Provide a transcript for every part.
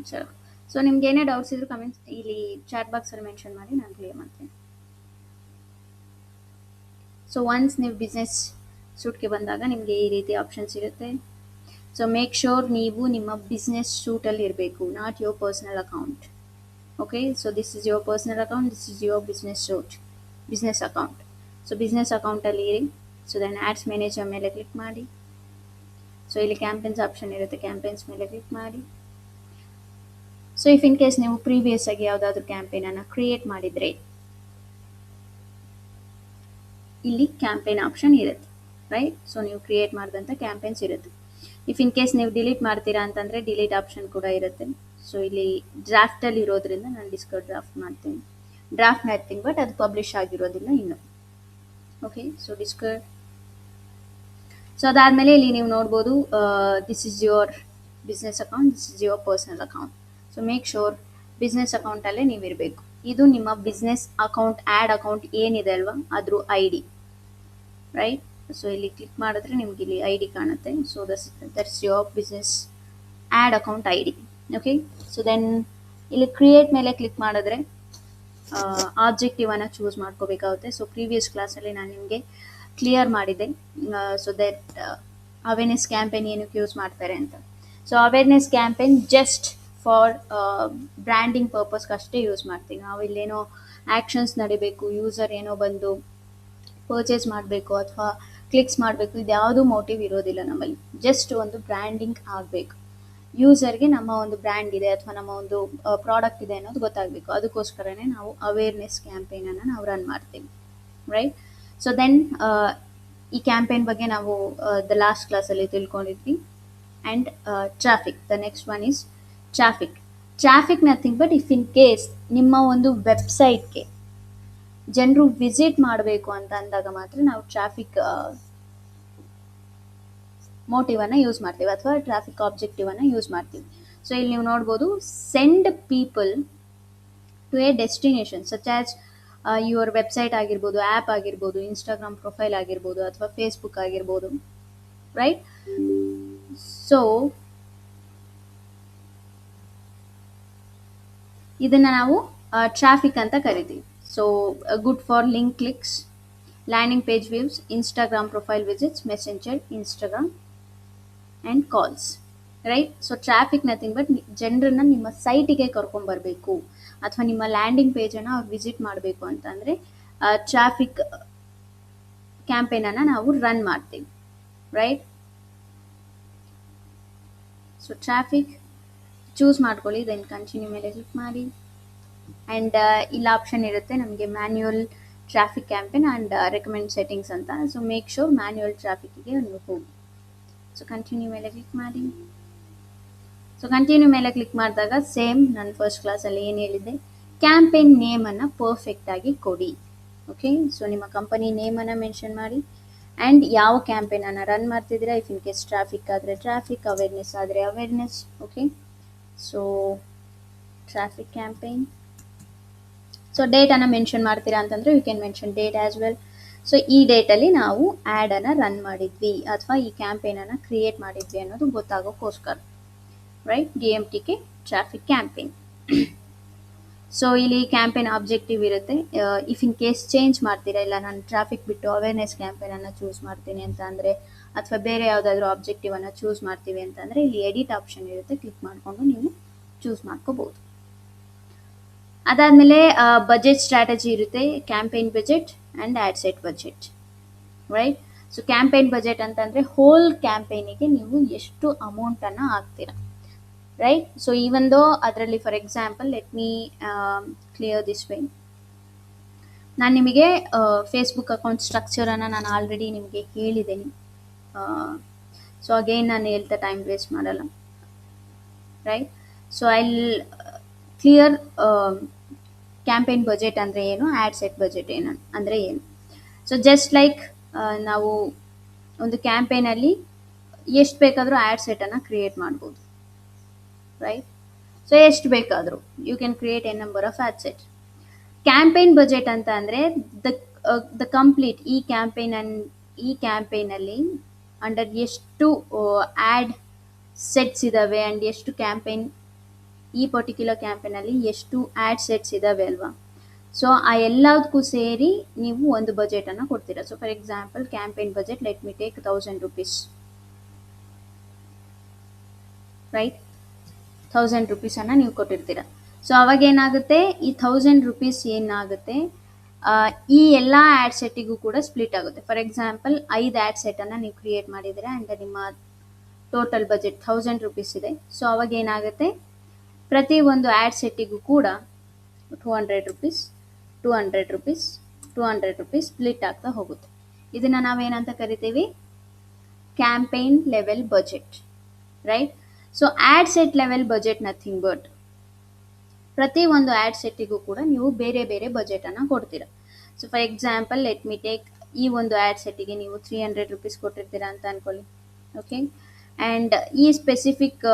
ಚಲೋ. ಸೊ ನಿಮ್ಗೆ ಏನೇ ಡೌಟ್ಸ್ ಇದ್ರು ಕಮೆಂಟ್ಸ್ ಇಲ್ಲಿ ಚಾಟ್ ಬಾಕ್ಸಲ್ಲಿ ಮೆನ್ಷನ್ ಮಾಡಿ, ನಾನು ಕ್ಲಿಯರ್ ಮಾಡ್ತೀನಿ. ಸೊ ಒನ್ಸ್ ನೀವು ಬಿಸ್ನೆಸ್ ಸೂಟ್ಗೆ ಬಂದಾಗ ನಿಮಗೆ ಈ ರೀತಿ ಆಪ್ಷನ್ಸ್ ಇರುತ್ತೆ. ಸೊ ಮೇಕ್ ಶೋರ್ ನೀವು ನಿಮ್ಮ ಬಿಸ್ನೆಸ್ ಸೂಟಲ್ಲಿ ಇರಬೇಕು, not your personal account. Okay, so this is your personal account, this is your business suit, business account. So business ಅಕೌಂಟಲ್ಲಿ ಇರಿ. ಸೊ ದೆನ್ ಆ್ಯಡ್ಸ್ ಮ್ಯಾನೇಜರ್ ಮೇಲೆ ಕ್ಲಿಕ್ ಮಾಡಿ. ಸೊ ಇಲ್ಲಿ ಕ್ಯಾಂಪೇನ್ಸ್ ಆಪ್ಷನ್ ಇರುತ್ತೆ, ಕ್ಯಾಂಪೇನ್ಸ್ ಮೇಲೆ ಕ್ಲಿಕ್ ಮಾಡಿ. ಸೊ ಇಫ್ ಇನ್ ಕೇಸ್ ನೀವು previous ಆಗಿ ಯಾವುದಾದ್ರೂ ಕ್ಯಾಂಪೇನನ್ನು ಕ್ರಿಯೇಟ್ ಮಾಡಿದರೆ ಇಲ್ಲಿ ಕ್ಯಾಂಪೇನ್ ಆಪ್ಷನ್ ಇರುತ್ತೆ, ರೈಟ್. ಸೊ ನೀವು ಕ್ರಿಯೇಟ್ ಮಾಡಿದಂಥ ಕ್ಯಾಂಪೇನ್ಸ್ ಇರುತ್ತೆ. ಇಫ್ ಇನ್ ಕೇಸ್ ನೀವು ಡಿಲೀಟ್ ಮಾಡ್ತೀರಾ ಅಂತಂದರೆ ಡಿಲೀಟ್ ಆಪ್ಷನ್ ಕೂಡ ಇರುತ್ತೆ. ಸೊ ಇಲ್ಲಿ ಡ್ರಾಫ್ಟಲ್ಲಿ ಇರೋದ್ರಿಂದ ನಾನು ಡಿಸ್ಕೌಂಟ್ ಡ್ರಾಫ್ಟ್ ಮಾಡ್ತೀನಿ, ಡ್ರಾಫ್ಟ್ ಮಾಡ್ತೀನಿ, ಬಟ್ ಅದು ಪಬ್ಲಿಷ್ ಆಗಿರೋದಿಲ್ಲ ಇನ್ನು. Okay, so discount. ಸೊ ಅದಾದಮೇಲೆ ಇಲ್ಲಿ ನೀವು ನೋಡ್ಬೋದು, this is your business account, this is your personal account. So make sure business ಅಕೌಂಟಲ್ಲೇ ನೀವು ಇರಬೇಕು. ಇದು ನಿಮ್ಮ ಬಿಸ್ನೆಸ್ ಅಕೌಂಟ್, ಆ್ಯಡ್ ಅಕೌಂಟ್ ಏನಿದೆ ಅಲ್ವಾ ಅದ್ರ ID, ರೈಟ್. ಸೊ ಇಲ್ಲಿ ಕ್ಲಿಕ್ ಮಾಡಿದ್ರೆ ನಿಮ್ಗೆ ಇಲ್ಲಿ ID ಕಾಣುತ್ತೆ. So that's your business ad account ID. Okay, so then ಇಲ್ಲಿ ಕ್ರಿಯೇಟ್ ಮೇಲೆ ಕ್ಲಿಕ್ ಮಾಡಿದ್ರೆ ಆಬ್ಜೆಕ್ಟಿವನ್ನು ಚೂಸ್ ಮಾಡ್ಕೋಬೇಕಾಗುತ್ತೆ. ಸೊ ಪ್ರೀವಿಯಸ್ ಕ್ಲಾಸಲ್ಲಿ ನಾನು ನಿಮಗೆ ಕ್ಲಿಯರ್ ಮಾಡಿದ್ದೆ, ಸೊ ದಟ್ ಅವೇರ್ನೆಸ್ ಕ್ಯಾಂಪೇನ್ ಏನಕ್ಕೆ ಯೂಸ್ ಮಾಡ್ತಾರೆ ಅಂತ. So awareness campaign just for branding ಪರ್ಪಸ್ಗೆ ಅಷ್ಟೇ ಯೂಸ್ ಮಾಡ್ತೀವಿ ನಾವು. ಇಲ್ಲೇನೋ ಆ್ಯಕ್ಷನ್ಸ್ ನಡಿಬೇಕು, ಯೂಸರ್ ಏನೋ ಬಂದು ಪರ್ಚೇಸ್ ಮಾಡಬೇಕು ಅಥವಾ ಕ್ಲಿಕ್ಸ್ ಮಾಡಬೇಕು, ಇದು ಯಾವುದೂ ಮೋಟಿವ್ ಇರೋದಿಲ್ಲ ನಮ್ಮಲ್ಲಿ. ಜಸ್ಟ್ ಒಂದು ಬ್ರ್ಯಾಂಡಿಂಗ್ ಆಗಬೇಕು, ಯೂಸರ್ಗೆ ನಮ್ಮ ಒಂದು ಬ್ರ್ಯಾಂಡ್ ಇದೆ ಅಥವಾ ನಮ್ಮ ಒಂದು ಪ್ರಾಡಕ್ಟ್ ಇದೆ ಅನ್ನೋದು ಗೊತ್ತಾಗಬೇಕು. ಅದಕ್ಕೋಸ್ಕರನೇ ನಾವು ಅವೇರ್ನೆಸ್ ಕ್ಯಾಂಪೇನನ್ನು ನಾವು ರನ್ ಮಾಡ್ತೀವಿ, ರೈಟ್. ಸೊ ದೆನ್ ಈ ಕ್ಯಾಂಪೇನ್ ಬಗ್ಗೆ ನಾವು ದ ಲಾಸ್ಟ್ ಕ್ಲಾಸಲ್ಲಿ ತಿಳ್ಕೊಂಡಿದ್ವಿ. And traffic, the next one is traffic nothing but if in case ನಿಮ್ಮ ಒಂದು ವೆಬ್ಸೈಟ್ಗೆ ಜನರು ವಿಸಿಟ್ ಮಾಡಬೇಕು ಅಂತ ಅಂದಾಗ ಮಾತ್ರ ನಾವು ಟ್ರಾಫಿಕ್ ಮೋಟಿವನ್ನು ಯೂಸ್ ಮಾಡ್ತೀವಿ ಅಥವಾ ಟ್ರಾಫಿಕ್ ಆಬ್ಜೆಕ್ಟಿವನ್ನು ಯೂಸ್ ಮಾಡ್ತೀವಿ. ಸೊ ಇಲ್ಲಿ ನೀವು ನೋಡ್ಬೋದು, send people to a destination such as your website ಆಗಿರ್ಬೋದು, ಆ್ಯಪ್ ಆಗಿರ್ಬೋದು, ಇನ್ಸ್ಟಾಗ್ರಾಮ್ ಪ್ರೊಫೈಲ್ ಆಗಿರ್ಬೋದು ಅಥವಾ ಫೇಸ್ಬುಕ್ ಆಗಿರ್ಬೋದು, ರೈಟ್. ಸೊ ಇದನ್ನು ನಾವು ಟ್ರಾಫಿಕ್ ಅಂತ ಕರಿತೀವಿ. So good for link clicks, landing page views, Instagram profile visits, messenger, Instagram and calls, right. So traffic nothing but ಜನರನ್ನ ನಿಮ್ಮ ಸೈಟಿಗೆ ಕರ್ಕೊಂಬರಬೇಕು ಅಥವಾ ನಿಮ್ಮ ಲ್ಯಾಂಡಿಂಗ್ ಪೇಜನ್ನು ಅವ್ರು ವಿಸಿಟ್ ಮಾಡಬೇಕು ಅಂತಂದರೆ ಟ್ರಾಫಿಕ್ ಕ್ಯಾಂಪೇನನ್ನು ನಾವು ರನ್ ಮಾಡ್ತೀವಿ, ರೈಟ್. ಸೊ ಟ್ರಾಫಿಕ್ ಚೂಸ್ ಮಾಡ್ಕೊಳ್ಳಿ, ದೆನ್ ಕಂಟಿನ್ಯೂ ಮೇಲೆ ಕ್ಲಿಕ್ ಮಾಡಿ. ಆ್ಯಂಡ್ ಇಲ್ಲಿ ಆಪ್ಷನ್ ಇರುತ್ತೆ ನಮಗೆ manual traffic campaign and recommend settings ಅಂತ. ಸೊ ಮೇಕ್ ಶೋರ್ ಮ್ಯಾನ್ಯುಯಲ್ ಟ್ರಾಫಿಕ್ಗೆ ನೀವು ಹೋಗಿ. ಸೊ ಕಂಟಿನ್ಯೂ ಮೇಲೆ ಕ್ಲಿಕ್ ಮಾಡಿ. ಸೊ ಕಂಟಿನ್ಯೂ ಮೇಲೆ ಕ್ಲಿಕ್ ಮಾಡಿದಾಗ ಸೇಮ್ ನಾನು ಫಸ್ಟ್ ಕ್ಲಾಸಲ್ಲಿ ಏನು ಹೇಳಿದ್ದೆ, ಕ್ಯಾಂಪೇನ್ ನೇಮನ್ನು ಪರ್ಫೆಕ್ಟಾಗಿ ಕೊಡಿ. ಓಕೆ, ಸೊ ನಿಮ್ಮ ಕಂಪನಿ ನೇಮನ್ನು ಮೆನ್ಷನ್ ಮಾಡಿ ಆ್ಯಂಡ್ ಯಾವ ಕ್ಯಾಂಪೇನನ್ನು ರನ್ ಮಾಡ್ತಿದ್ದೀರಾ. ಇಫ್ ಇನ್ ಕೇಸ್ ಟ್ರಾಫಿಕ್ ಆದರೆ ಟ್ರಾಫಿಕ್, ಅವೇರ್ನೆಸ್ ಆದರೆ awareness. Okay, so traffic campaign. So ಡೇಟನ್ನು ಮೆನ್ಷನ್ ಮಾಡ್ತೀರಾ ಅಂತಂದರೆ you can mention date as well. So ಈ ಡೇಟಲ್ಲಿ ನಾವು ಆ್ಯಡನ್ನು ರನ್ ಮಾಡಿದ್ವಿ ಅಥವಾ ಈ ಕ್ಯಾಂಪೇನನ್ನು ಕ್ರಿಯೇಟ್ ಮಾಡಿದ್ವಿ ಅನ್ನೋದು ಗೊತ್ತಾಗೋಕ್ಕೋಸ್ಕರ, right. DMTK traffic campaign. So ಇಲ್ಲಿ ಕ್ಯಾಂಪೇನ್ ಆಬ್ಜೆಕ್ಟಿವ್ ಇರುತ್ತೆ. ಇಫ್ ಇನ್ ಕೇಸ್ ಚೇಂಜ್ ಮಾಡ್ತೀರಾ, ಇಲ್ಲ ನಾನು ಟ್ರಾಫಿಕ್ ಬಿಟ್ಟು ಅವೇರ್ನೆಸ್ ಕ್ಯಾಂಪೇನನ್ನು ಚೂಸ್ ಮಾಡ್ತೀನಿ ಅಂತ ಅಂದರೆ ಅಥವಾ ಬೇರೆ ಯಾವುದಾದ್ರೂ ಆಬ್ಜೆಕ್ಟಿವನ್ನು ಚೂಸ್ ಮಾಡ್ತೀವಿ ಅಂತಂದರೆ ಇಲ್ಲಿ ಎಡಿಟ್ ಆಪ್ಷನ್ ಇರುತ್ತೆ, ಕ್ಲಿಕ್ ಮಾಡಿಕೊಂಡು ನೀವು ಚೂಸ್ ಮಾಡ್ಕೋಬೋದು. ಅದಾದಮೇಲೆ ಬಜೆಟ್ ಸ್ಟ್ರಾಟಜಿ ಇರುತ್ತೆ, campaign budget and ad set budget, right. So campaign budget ಅಂತಂದರೆ ಹೋಲ್ ಕ್ಯಾಂಪೇನಿಗೆ ನೀವು ಎಷ್ಟು ಅಮೌಂಟನ್ನು ಹಾಕ್ತೀರಾ, ರೈಟ್. ಸೊ ಈವನ್ ದೋ ಅದರಲ್ಲಿ for example let me clear this way. ನಾನು ನಿಮಗೆ ಫೇಸ್ಬುಕ್ ಅಕೌಂಟ್ ಸ್ಟ್ರಕ್ಚರನ್ನು ನಾನು ಆಲ್ರೆಡಿ ನಿಮಗೆ ಹೇಳಿದ್ದೀನಿ. ಸೊ ಅಗೇನ್ ನಾನು ಹೇಳ್ತಾ ಟೈಮ್ ವೇಸ್ಟ್ ಮಾಡಲ್ಲ, right. So I clear campaign budget ಅಂದರೆ ಏನು, ಆ್ಯಡ್ ಸೆಟ್ ಬಜೆಟ್ ಏನು ಅಂದರೆ ಏನು. ಸೊ ಜಸ್ಟ್ ಲೈಕ್ ನಾವು ಒಂದು ಕ್ಯಾಂಪೇನಲ್ಲಿ ಎಷ್ಟು ಬೇಕಾದರೂ ಆ್ಯಡ್ ಸೆಟನ್ನು ಕ್ರಿಯೇಟ್ ಮಾಡ್ಬೋದು, ರೈಟ್. ಸೊ ಎಷ್ಟು ಬೇಕಾದರೂ you can create a number of ad set. Campaign budget ಅಂತ ಅಂದರೆ ದ ಕಂಪ್ಲೀಟ್ ಈ ಕ್ಯಾಂಪೇನಲ್ಲಿ ಅಂಡರ್ ಎಷ್ಟು ಆ್ಯಡ್ ಸೆಟ್ಸ್ ಇದ್ದಾವೆ ಆ್ಯಂಡ್ ಎಷ್ಟು ಕ್ಯಾಂಪೇನ್ ಈ ಪರ್ಟಿಕ್ಯುಲರ್ ಕ್ಯಾಂಪೇನಲ್ಲಿ ಎಷ್ಟು ಆ್ಯಡ್ ಸೆಟ್ಸ್ ಇದ್ದಾವೆ ಅಲ್ವಾ. ಸೊ ಆ ಎಲ್ಲದಕ್ಕೂ ಸೇರಿ ನೀವು ಒಂದು ಬಜೆಟನ್ನು ಕೊಡ್ತೀರಾ. So for example campaign budget let me take ₹1000, right. ₹1000 ನೀವು ಕೊಟ್ಟಿರ್ತೀರ. ಸೊ ಅವಾಗ ಏನಾಗುತ್ತೆ, ಈ ₹1000 ಏನಾಗುತ್ತೆ, ಈ ಎಲ್ಲ ಆ್ಯಡ್ ಸೆಟ್ಟಿಗೂ ಕೂಡ ಸ್ಪ್ಲಿಟ್ ಆಗುತ್ತೆ. ಫಾರ್ ಎಕ್ಸಾಂಪಲ್ 5 ಆ್ಯಡ್ ಸೆಟ್ಟನ್ನು ನೀವು ಕ್ರಿಯೇಟ್ ಮಾಡಿದ್ದೀರಾ ಆ್ಯಂಡ್ ನಿಮ್ಮ ಟೋಟಲ್ ಬಜೆಟ್ ₹1000 ಇದೆ. ಸೊ ಅವಾಗ ಏನಾಗುತ್ತೆ, ಪ್ರತಿ ಒಂದು ಆ್ಯಡ್ ಸೆಟ್ಟಿಗೂ ಕೂಡ ₹200, ₹200, ₹200 ಸ್ಪ್ಲಿಟ್ ಆಗ್ತಾ ಹೋಗುತ್ತೆ. ಇದನ್ನು ನಾವೇನಂತ ಕರಿತೀವಿ, campaign level budget, right. So ad set level budget nothing but ಪ್ರತಿ ಒಂದು ಆ್ಯಡ್ ಸೆಟ್ಟಿಗೂ ಕೂಡ ನೀವು ಬೇರೆ ಬೇರೆ ಬಜೆಟನ್ನು ಕೊಡ್ತೀರಾ. So for example let me take, ಈ ಒಂದು ಆ್ಯಡ್ ಸೆಟ್ಟಿಗೆ ನೀವು ₹300 ಕೊಟ್ಟಿರ್ತೀರಾ ಅಂತ ಅನ್ಕೊಳ್ಳಿ, ಓಕೆ. ಆ್ಯಂಡ್ ಈ ಸ್ಪೆಸಿಫಿಕ್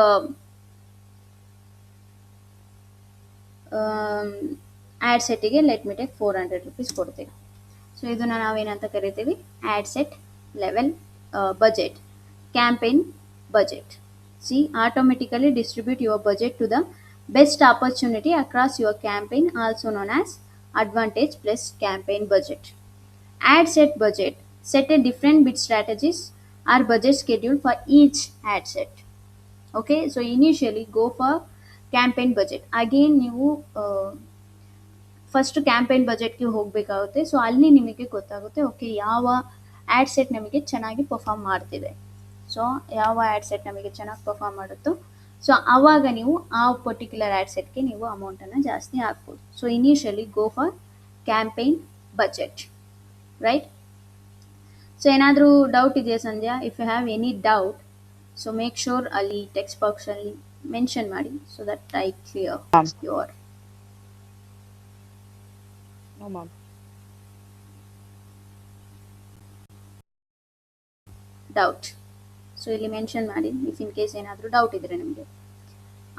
ಆ್ಯಡ್ ಸೆಟ್ಟಿಗೆ ಲೆಟ್ ಮಿ ಟೇಕ್ ₹400 ಕೊಡ್ತೀವಿ. ಸೊ ಇದನ್ನು ನಾವೇನಂತ ಕರಿತೀವಿ, ad set level budget, campaign budget. See, automatically distribute your budget to the best opportunity across your campaign, also known as advantage plus campaign budget. Ad set budget, set a different bid strategies or budget schedule for each ad set. Okay, so initially go for campaign budget. Again ನೀವು first campaign ಬಜೆಟ್ಗೆ ಹೋಗಬೇಕಾಗುತ್ತೆ. So ಅಲ್ಲಿ ನಿಮಗೆ ಗೊತ್ತಾಗುತ್ತೆ, okay, ಯಾವ add set ನಮಗೆ ಚೆನ್ನಾಗಿ perform ಮಾಡ್ತಿದೆ. ಸೊ ಯಾವ ಆ್ಯಡ್ ಸೆಟ್ ನಮಗೆ ಚೆನ್ನಾಗಿ ಪರ್ಫಾರ್ಮ್ ಮಾಡುತ್ತೋ, ಸೊ ಆವಾಗ ನೀವು ಆ ಪರ್ಟಿಕ್ಯುಲರ್ ಆ್ಯಡ್ ಸೆಟ್ಗೆ ನೀವು ಅಮೌಂಟನ್ನು ಜಾಸ್ತಿ ಹಾಕ್ಬೋದು. So initially go for campaign budget, right. So ಏನಾದರೂ ಡೌಟ್ ಇದೆಯಾ Sandhya? If you have any doubt, so make sure ಅಲ್ಲಿ ಟೆಕ್ಸ್ಟ್ ಬಾಕ್ಸಲ್ಲಿ ಮೆನ್ಷನ್ ಮಾಡಿ, so that I clear your doubt. So ಇಲ್ಲಿ ಮೆನ್ಷನ್ ಮಾಡಿ ಇಫ್ ಇನ್ ಕೇಸ್ ಏನಾದರೂ ಡೌಟ್ ಇದ್ರೆ ನಿಮಗೆ,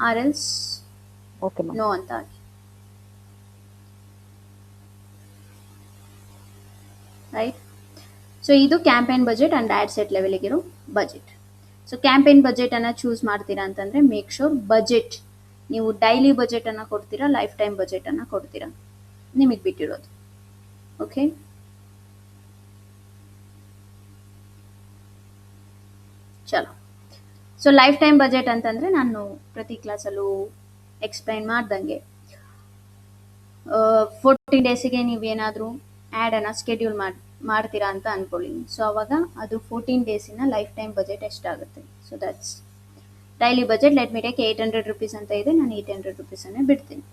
ಆರ್ ಎಲ್ಸ್ ನೋ ಅಂತ ಹಾಕಿ, ರೈಟ್. ಸೊ ಇದು campaign budget and ad set ಲೆವೆಲಿಗಿರೋ ಬಜೆಟ್. ಸೊ ಕ್ಯಾಂಪೇನ್ ಬಜೆಟನ್ನು ಚೂಸ್ ಮಾಡ್ತೀರಾ ಅಂತಂದರೆ ಮೇಕ್ ಶೋರ್ ಬಜೆಟ್ ನೀವು ಡೈಲಿ ಬಜೆಟನ್ನು ಕೊಡ್ತೀರಾ, ಲೈಫ್ ಟೈಮ್ ಬಜೆಟನ್ನು ಕೊಡ್ತೀರಾ, ನಿಮಗೆ ಬಿಟ್ಟಿರೋದು. ಓಕೆ, ಚಲೋ. ಸೊ ಲೈಫ್ ಟೈಮ್ ಬಜೆಟ್ ಅಂತಂದರೆ ನಾನು ಪ್ರತಿ ಕ್ಲಾಸಲ್ಲೂ ಎಕ್ಸ್ಪ್ಲೈನ್ ಮಾಡ್ದಂಗೆ 14 ಡೇಸಿಗೆ ನೀವೇನಾದರೂ ಆ್ಯಡನ್ನು ಸ್ಕೆಡ್ಯೂಲ್ ಮಾಡ್ತೀರಾ ಅಂತ ಅಂದ್ಕೊಳ್ಳಿ. ಸೊ ಅವಾಗ ಅದು 14 ಡೇಸಿನ ಲೈಫ್ ಟೈಮ್ ಬಜೆಟ್ ಎಷ್ಟಾಗುತ್ತೆ. So that's daily budget. Let me take ₹800 ಅಂತ ಇದೆ, ನಾನು ₹800 ಬಿಡ್ತೀನಿ.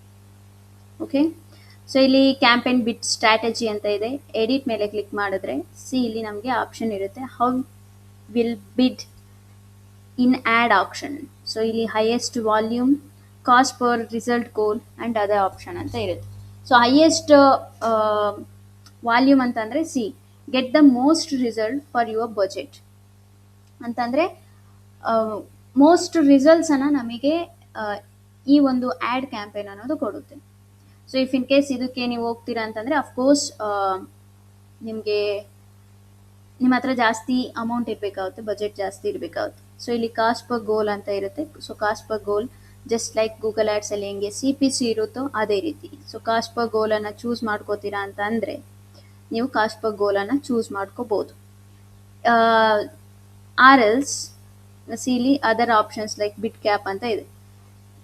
ಓಕೆ, ಸೊ ಇಲ್ಲಿ ಕ್ಯಾಂಪೇನ್ ಬಿಡ್ ಸ್ಟ್ರಾಟಜಿ ಅಂತ ಇದೆ. ಎಡಿಟ್ ಮೇಲೆ ಕ್ಲಿಕ್ ಮಾಡಿದ್ರೆ ಸಿ, ಇಲ್ಲಿ ನಮಗೆ ಆಪ್ಷನ್ ಇರುತ್ತೆ, how will bid in ad option. So ಇಲ್ಲಿ highest volume, cost per result goal and other option ಅಂತ ಇರುತ್ತೆ. ಸೊ ಹೈಯೆಸ್ಟ್ ವಾಲ್ಯೂಮ್ ಅಂತಂದರೆ see, get the most result for your budget ಅಂತಂದರೆ ಮೋಸ್ಟ್ ರಿಸಲ್ಟ್ಸನ್ನು ನಮಗೆ ಈ ಒಂದು ಆ್ಯಡ್ ಕ್ಯಾಂಪೇನ್ ಅನ್ನೋದು ಕೊಡುತ್ತೆ. ಸೊ ಇಫ್ ಇನ್ ಕೇಸ್ ಇದಕ್ಕೆ ನೀವು ಹೋಗ್ತೀರಾ ಅಂತಂದರೆ ಅಫ್ಕೋರ್ಸ್ ನಿಮಗೆ ನಿಮ್ಮ ಹತ್ರ ಜಾಸ್ತಿ ಅಮೌಂಟ್ ಇರಬೇಕಾಗುತ್ತೆ, ಬಜೆಟ್ ಜಾಸ್ತಿ ಇರಬೇಕಾಗುತ್ತೆ. ಸೊ ಇಲ್ಲಿ ಕಾಸ್ಟ್ ಪರ್ ಗೋಲ್ ಅಂತ ಇರುತ್ತೆ. So cost per goal just like Google ಆ್ಯಡ್ಸಲ್ಲಿ ಹೆಂಗೆ CPC ಇರುತ್ತೋ ಅದೇ ರೀತಿ. ಸೊ ಕಾಸ್ಟ್ ಪರ್ ಗೋಲನ್ನು ಚೂಸ್ ಮಾಡ್ಕೋತೀರಾ ಅಂತ ಅಂದರೆ ನೀವು ಕಾಸ್ಟ್ ಪರ್ ಗೋಲನ್ನು ಚೂಸ್ ಮಾಡ್ಕೋಬೋದು. ಆರ್ ಎಲ್ಸ್ ಸಿ, ಇಲ್ಲಿ other options like bid cap ಅಂತ ಇದೆ.